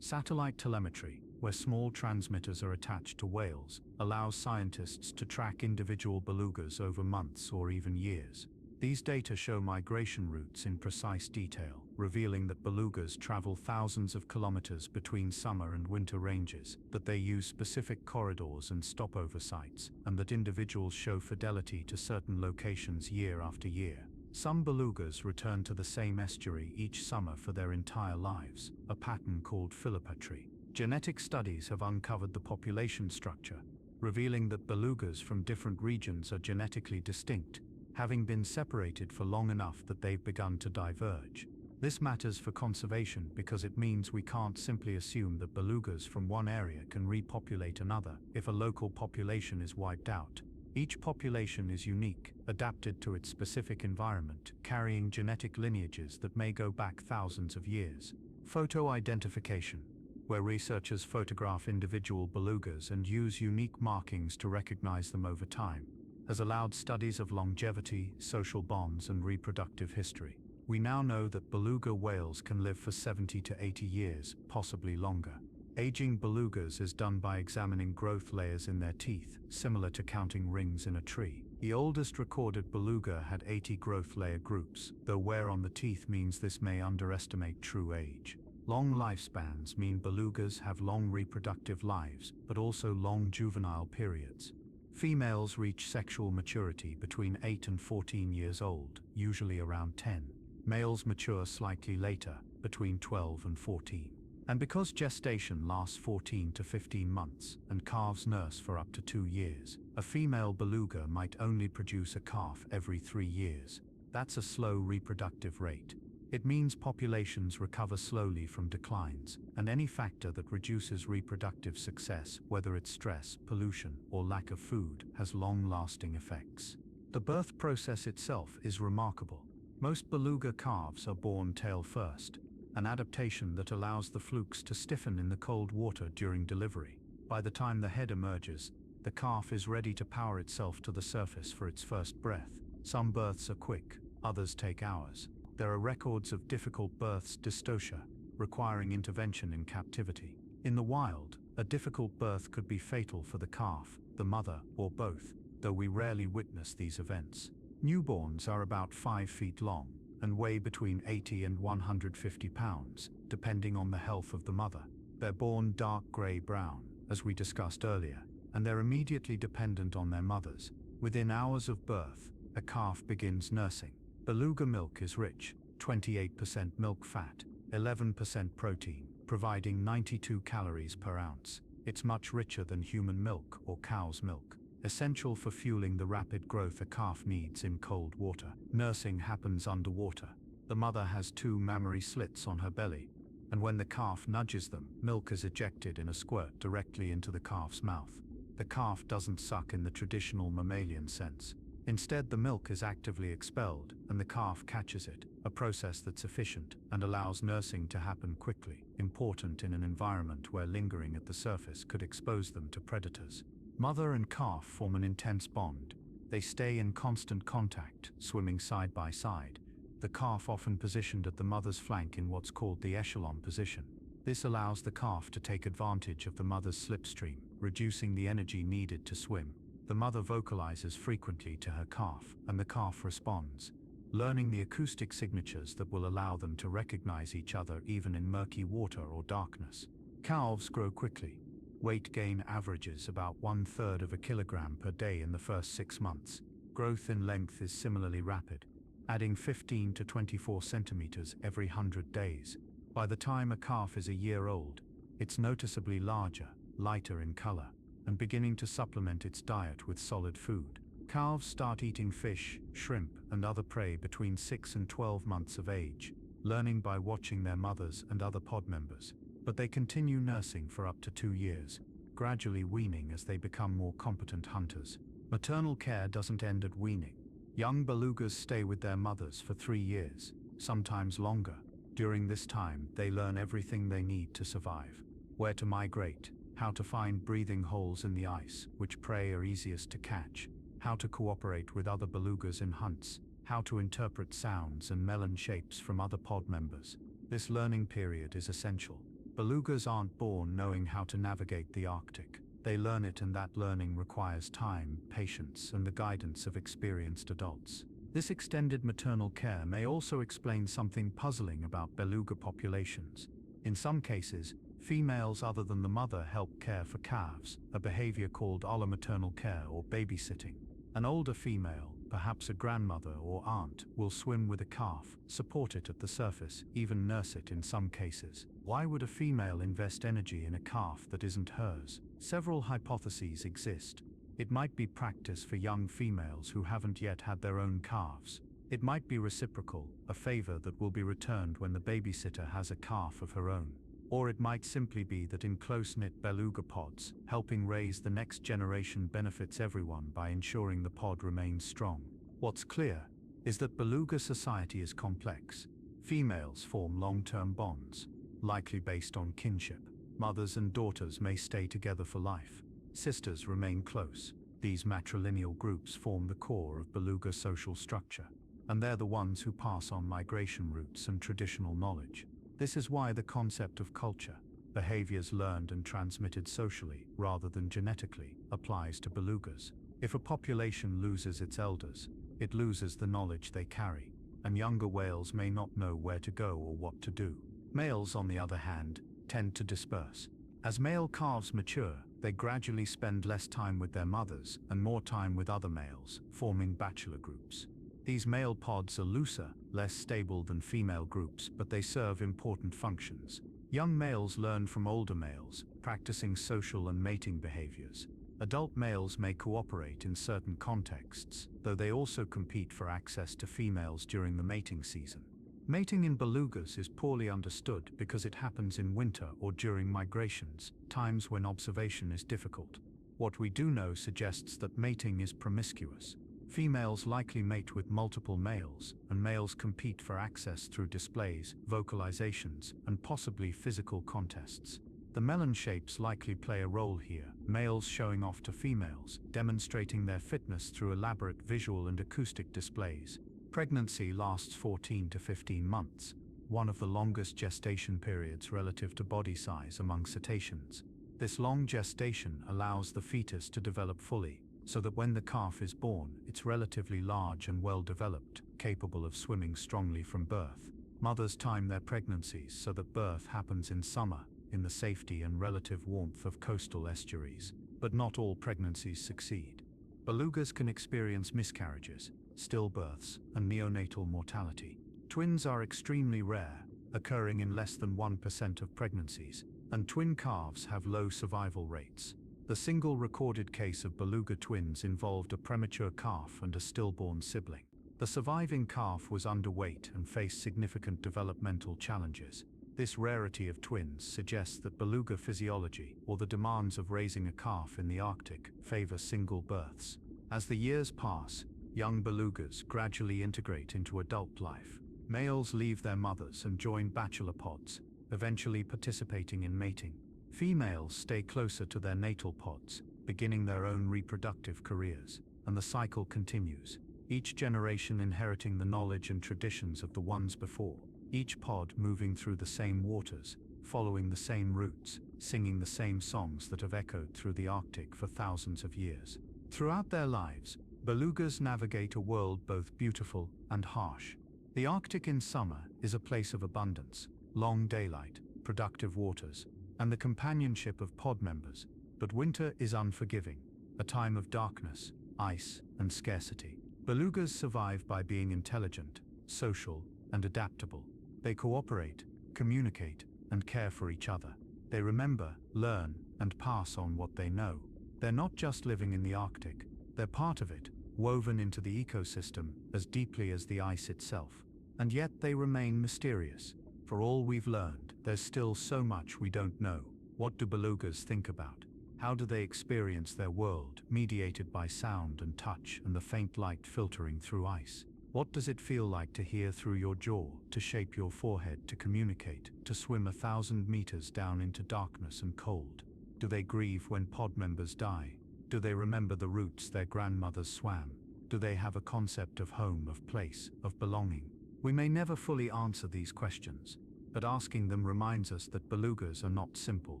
Satellite telemetry, where small transmitters are attached to whales, allows scientists to track individual belugas over months or even years. These data show migration routes in precise detail, revealing that belugas travel thousands of kilometers between summer and winter ranges, that they use specific corridors and stopover sites, and that individuals show fidelity to certain locations year after year. Some belugas return to the same estuary each summer for their entire lives, a pattern called philopatry. Genetic studies have uncovered the population structure, revealing that belugas from different regions are genetically distinct, having been separated for long enough that they've begun to diverge. This matters for conservation because it means we can't simply assume that belugas from one area can repopulate another if a local population is wiped out. Each population is unique, adapted to its specific environment, carrying genetic lineages that may go back thousands of years. Photo identification, where researchers photograph individual belugas and use unique markings to recognize them over time, has allowed studies of longevity, social bonds, and reproductive history. We now know that beluga whales can live for 70 to 80 years, possibly longer. Aging belugas is done by examining growth layers in their teeth, similar to counting rings in a tree. The oldest recorded beluga had 80 growth layer groups, though wear on the teeth means this may underestimate true age. Long lifespans mean belugas have long reproductive lives, but also long juvenile periods. Females reach sexual maturity between 8 and 14 years old, usually around 10. Males mature slightly later, between 12 and 14. And because gestation lasts 14 to 15 months, and calves nurse for up to 2 years, a female beluga might only produce a calf every 3 years. That's a slow reproductive rate. It means populations recover slowly from declines, and any factor that reduces reproductive success, whether it's stress, pollution, or lack of food, has long-lasting effects. The birth process itself is remarkable. Most beluga calves are born tail first, an adaptation that allows the flukes to stiffen in the cold water during delivery. By the time the head emerges, the calf is ready to power itself to the surface for its first breath. Some births are quick, others take hours. There are records of difficult births, dystocia, requiring intervention in captivity. In the wild, a difficult birth could be fatal for the calf, the mother, or both, though we rarely witness these events. Newborns are about 5 feet long and weigh between 80 and 150 pounds, depending on the health of the mother. They're born dark gray-brown, as we discussed earlier, and they're immediately dependent on their mothers. Within hours of birth, a calf begins nursing. Beluga milk is rich, 28% milk fat, 11% protein, providing 92 calories per ounce. It's much richer than human milk or cow's milk, essential for fueling the rapid growth a calf needs in cold water. Nursing happens underwater. The mother has 2 mammary slits on her belly, and when the calf nudges them, milk is ejected in a squirt directly into the calf's mouth. The calf doesn't suck in the traditional mammalian sense. Instead, the milk is actively expelled, and the calf catches it, a process that's efficient and allows nursing to happen quickly, important in an environment where lingering at the surface could expose them to predators. Mother and calf form an intense bond. They stay in constant contact, swimming side by side, the calf often positioned at the mother's flank in what's called the echelon position. This allows the calf to take advantage of the mother's slipstream, reducing the energy needed to swim. The mother vocalizes frequently to her calf, and the calf responds, learning the acoustic signatures that will allow them to recognize each other even in murky water or darkness. Calves grow quickly. Weight gain averages about 1/3 of a kilogram per day in the first 6 months. Growth in length is similarly rapid, adding 15 to 24 centimeters every 100 days. By the time a calf is a year old, it's noticeably larger, lighter in color, and beginning to supplement its diet with solid food. Calves start eating fish, shrimp, and other prey between 6 and 12 months of age, learning by watching their mothers and other pod members. But they continue nursing for up to 2 years, gradually weaning as they become more competent hunters. Maternal care doesn't end at weaning. Young belugas stay with their mothers for 3 years, sometimes longer. During this time, they learn everything they need to survive: where to migrate, how to find breathing holes in the ice, which prey are easiest to catch, how to cooperate with other belugas in hunts, how to interpret sounds and melon shapes from other pod members. This learning period is essential. Belugas aren't born knowing how to navigate the Arctic. They learn it, and that learning requires time, patience, and the guidance of experienced adults. This extended maternal care may also explain something puzzling about beluga populations. In some cases, females other than the mother help care for calves, a behavior called allomaternal care or babysitting. An older female, perhaps a grandmother or aunt, will swim with a calf, support it at the surface, even nurse it in some cases. Why would a female invest energy in a calf that isn't hers? Several hypotheses exist. It might be practice for young females who haven't yet had their own calves. It might be reciprocal, a favor that will be returned when the babysitter has a calf of her own. Or it might simply be that in close-knit beluga pods, helping raise the next generation benefits everyone by ensuring the pod remains strong. What's clear is that beluga society is complex. Females form long-term bonds, likely based on kinship. Mothers and daughters may stay together for life. Sisters remain close. These matrilineal groups form the core of beluga social structure, and they're the ones who pass on migration routes and traditional knowledge. This is why the concept of culture, behaviors learned and transmitted socially rather than genetically, applies to belugas. If a population loses its elders, it loses the knowledge they carry, and younger whales may not know where to go or what to do. Males, on the other hand, tend to disperse. As male calves mature, they gradually spend less time with their mothers and more time with other males, forming bachelor groups. These male pods are looser, less stable than female groups, but they serve important functions. Young males learn from older males, practicing social and mating behaviors. Adult males may cooperate in certain contexts, though they also compete for access to females during the mating season. Mating in belugas is poorly understood because it happens in winter or during migrations, times when observation is difficult. What we do know suggests that mating is promiscuous. Females likely mate with multiple males, and males compete for access through displays, vocalizations, and possibly physical contests. The melon shapes likely play a role here, males showing off to females, demonstrating their fitness through elaborate visual and acoustic displays. Pregnancy lasts 14 to 15 months, one of the longest gestation periods relative to body size among cetaceans. This long gestation allows the fetus to develop fully, so that when the calf is born, it's relatively large and well developed, capable of swimming strongly from birth. Mothers time their pregnancies so that birth happens in summer, in the safety and relative warmth of coastal estuaries, but not all pregnancies succeed. Belugas can experience miscarriages, stillbirths, and neonatal mortality. Twins are extremely rare, occurring in less than 1% of pregnancies, and twin calves have low survival rates. The single recorded case of beluga twins involved a premature calf and a stillborn sibling. The surviving calf was underweight and faced significant developmental challenges. This rarity of twins suggests that beluga physiology, or the demands of raising a calf in the Arctic, favor single births. As the years pass, young belugas gradually integrate into adult life. Males leave their mothers and join bachelor pods, eventually participating in mating. Females stay closer to their natal pods, beginning their own reproductive careers, and the cycle continues, each generation inheriting the knowledge and traditions of the ones before, each pod moving through the same waters, following the same routes, singing the same songs that have echoed through the Arctic for thousands of years. Throughout their lives, belugas navigate a world both beautiful and harsh. The Arctic in summer is a place of abundance, long daylight, productive waters, and the companionship of pod members, but winter is unforgiving, a time of darkness, ice, and scarcity. Belugas survive by being intelligent, social, and adaptable. They cooperate, communicate, and care for each other. They remember, learn, and pass on what they know. They're not just living in the Arctic, they're part of it, woven into the ecosystem as deeply as the ice itself. And yet they remain mysterious. For all we've learned, there's still so much we don't know. What do belugas think about? How do they experience their world, mediated by sound and touch and the faint light filtering through ice? What does it feel like to hear through your jaw, to shape your forehead, to communicate, to swim 1,000 meters down into darkness and cold? Do they grieve when pod members die? Do they remember the routes their grandmothers swam? Do they have a concept of home, of place, of belonging? We may never fully answer these questions, but asking them reminds us that belugas are not simple,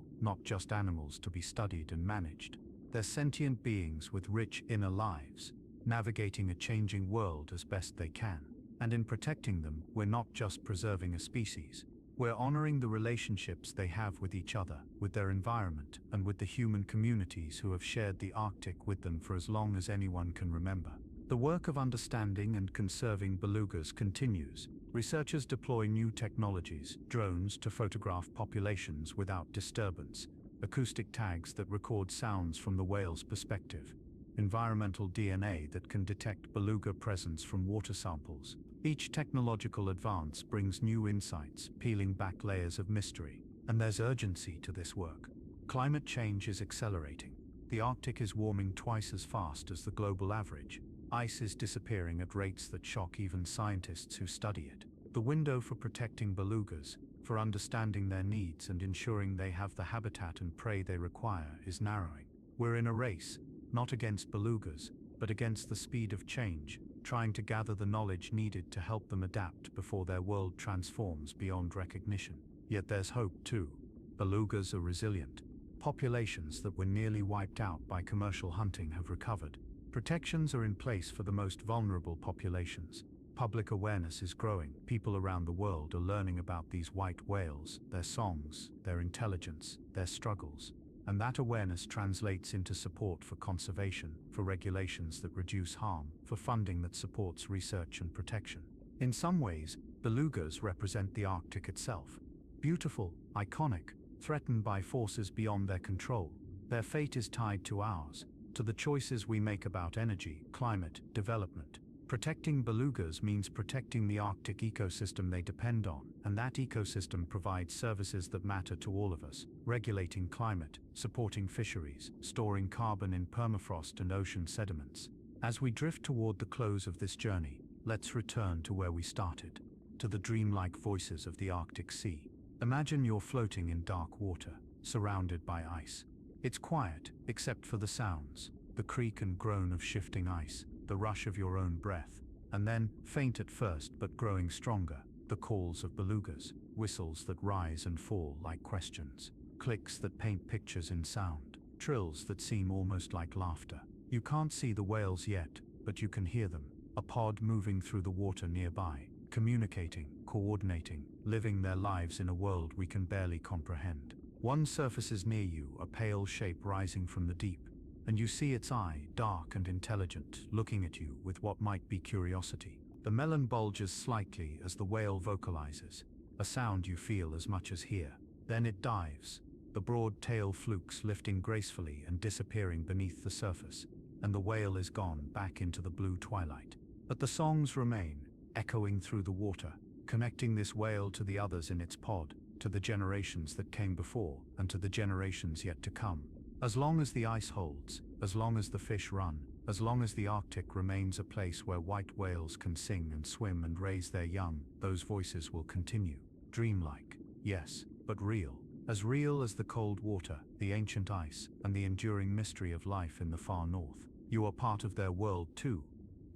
not just animals to be studied and managed. They're sentient beings with rich inner lives, navigating a changing world as best they can. And in protecting them, we're not just preserving a species. We're honoring the relationships they have with each other, with their environment, and with the human communities who have shared the Arctic with them for as long as anyone can remember. The work of understanding and conserving belugas continues. Researchers deploy new technologies, drones to photograph populations without disturbance, acoustic tags that record sounds from the whale's perspective, environmental DNA that can detect beluga presence from water samples. Each technological advance brings new insights, peeling back layers of mystery. And there's urgency to this work. Climate change is accelerating. The Arctic is warming twice as fast as the global average. Ice is disappearing at rates that shock even scientists who study it. The window for protecting belugas, for understanding their needs and ensuring they have the habitat and prey they require, is narrowing. We're in a race, not against belugas, but against the speed of change, trying to gather the knowledge needed to help them adapt before their world transforms beyond recognition. Yet there's hope too. Belugas are resilient. Populations that were nearly wiped out by commercial hunting have recovered. Protections are in place for the most vulnerable populations. Public awareness is growing. People around the world are learning about these white whales, their songs, their intelligence, their struggles. And that awareness translates into support for conservation, for regulations that reduce harm, for funding that supports research and protection. In some ways, belugas represent the Arctic itself. Beautiful, iconic, threatened by forces beyond their control. Their fate is tied to ours, to the choices we make about energy, climate, development. Protecting belugas means protecting the Arctic ecosystem they depend on, and that ecosystem provides services that matter to all of us, regulating climate, supporting fisheries, storing carbon in permafrost and ocean sediments. As we drift toward the close of this journey, let's return to where we started, to the dreamlike voices of the Arctic Sea. Imagine you're floating in dark water, surrounded by ice. It's quiet, except for the sounds, the creak and groan of shifting ice, the rush of your own breath, and then, faint at first but growing stronger, the calls of belugas, whistles that rise and fall like questions, clicks that paint pictures in sound, trills that seem almost like laughter. You can't see the whales yet, but you can hear them, a pod moving through the water nearby, communicating, coordinating, living their lives in a world we can barely comprehend. One surfaces near you, a pale shape rising from the deep, and you see its eye, dark and intelligent, looking at you with what might be curiosity. The melon bulges slightly as the whale vocalizes, a sound you feel as much as hear. Then it dives, the broad tail flukes lifting gracefully and disappearing beneath the surface, and the whale is gone back into the blue twilight. But the songs remain, echoing through the water, connecting this whale to the others in its pod, to the generations that came before, and to the generations yet to come. As long as the ice holds, as long as the fish run, as long as the Arctic remains a place where white whales can sing and swim and raise their young, those voices will continue. Dreamlike, yes, but real. As real as the cold water, the ancient ice, and the enduring mystery of life in the far north. You are part of their world too,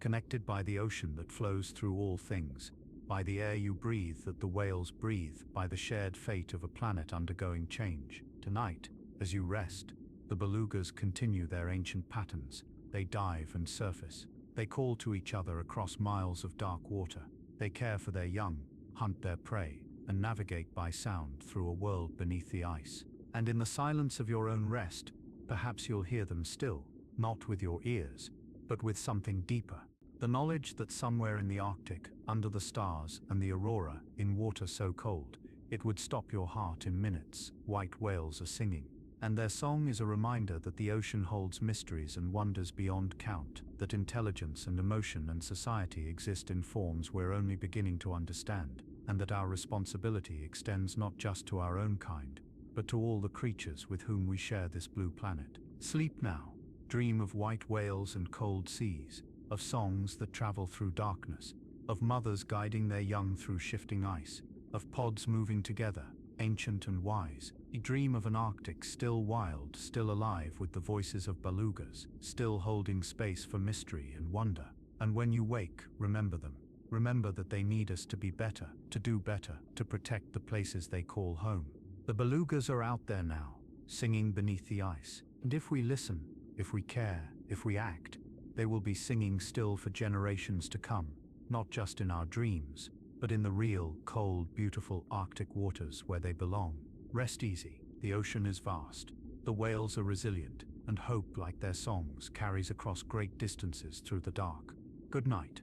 connected by the ocean that flows through all things, by the air you breathe that the whales breathe, by the shared fate of a planet undergoing change. Tonight, as you rest, the belugas continue their ancient patterns. They dive and surface. They call to each other across miles of dark water. They care for their young, hunt their prey, and navigate by sound through a world beneath the ice. And in the silence of your own rest, perhaps you'll hear them still, not with your ears, but with something deeper. The knowledge that somewhere in the Arctic, under the stars and the aurora, in water so cold, it would stop your heart in minutes, white whales are singing. And their song is a reminder that the ocean holds mysteries and wonders beyond count, that intelligence and emotion and society exist in forms we're only beginning to understand, and that our responsibility extends not just to our own kind, but to all the creatures with whom we share this blue planet. Sleep now. Dream of white whales and cold seas, of songs that travel through darkness, of mothers guiding their young through shifting ice, of pods moving together, ancient and wise. Dream of an Arctic still wild, still alive with the voices of belugas, still holding space for mystery and wonder. And when you wake, remember them. Remember that they need us to be better, to do better, to protect the places they call home. The belugas are out there now, singing beneath the ice. And if we listen, if we care, if we act, they will be singing still for generations to come, not just in our dreams, but in the real, cold, beautiful Arctic waters where they belong. Rest easy, the ocean is vast, the whales are resilient, and hope, like their songs, carries across great distances through the dark. Good night.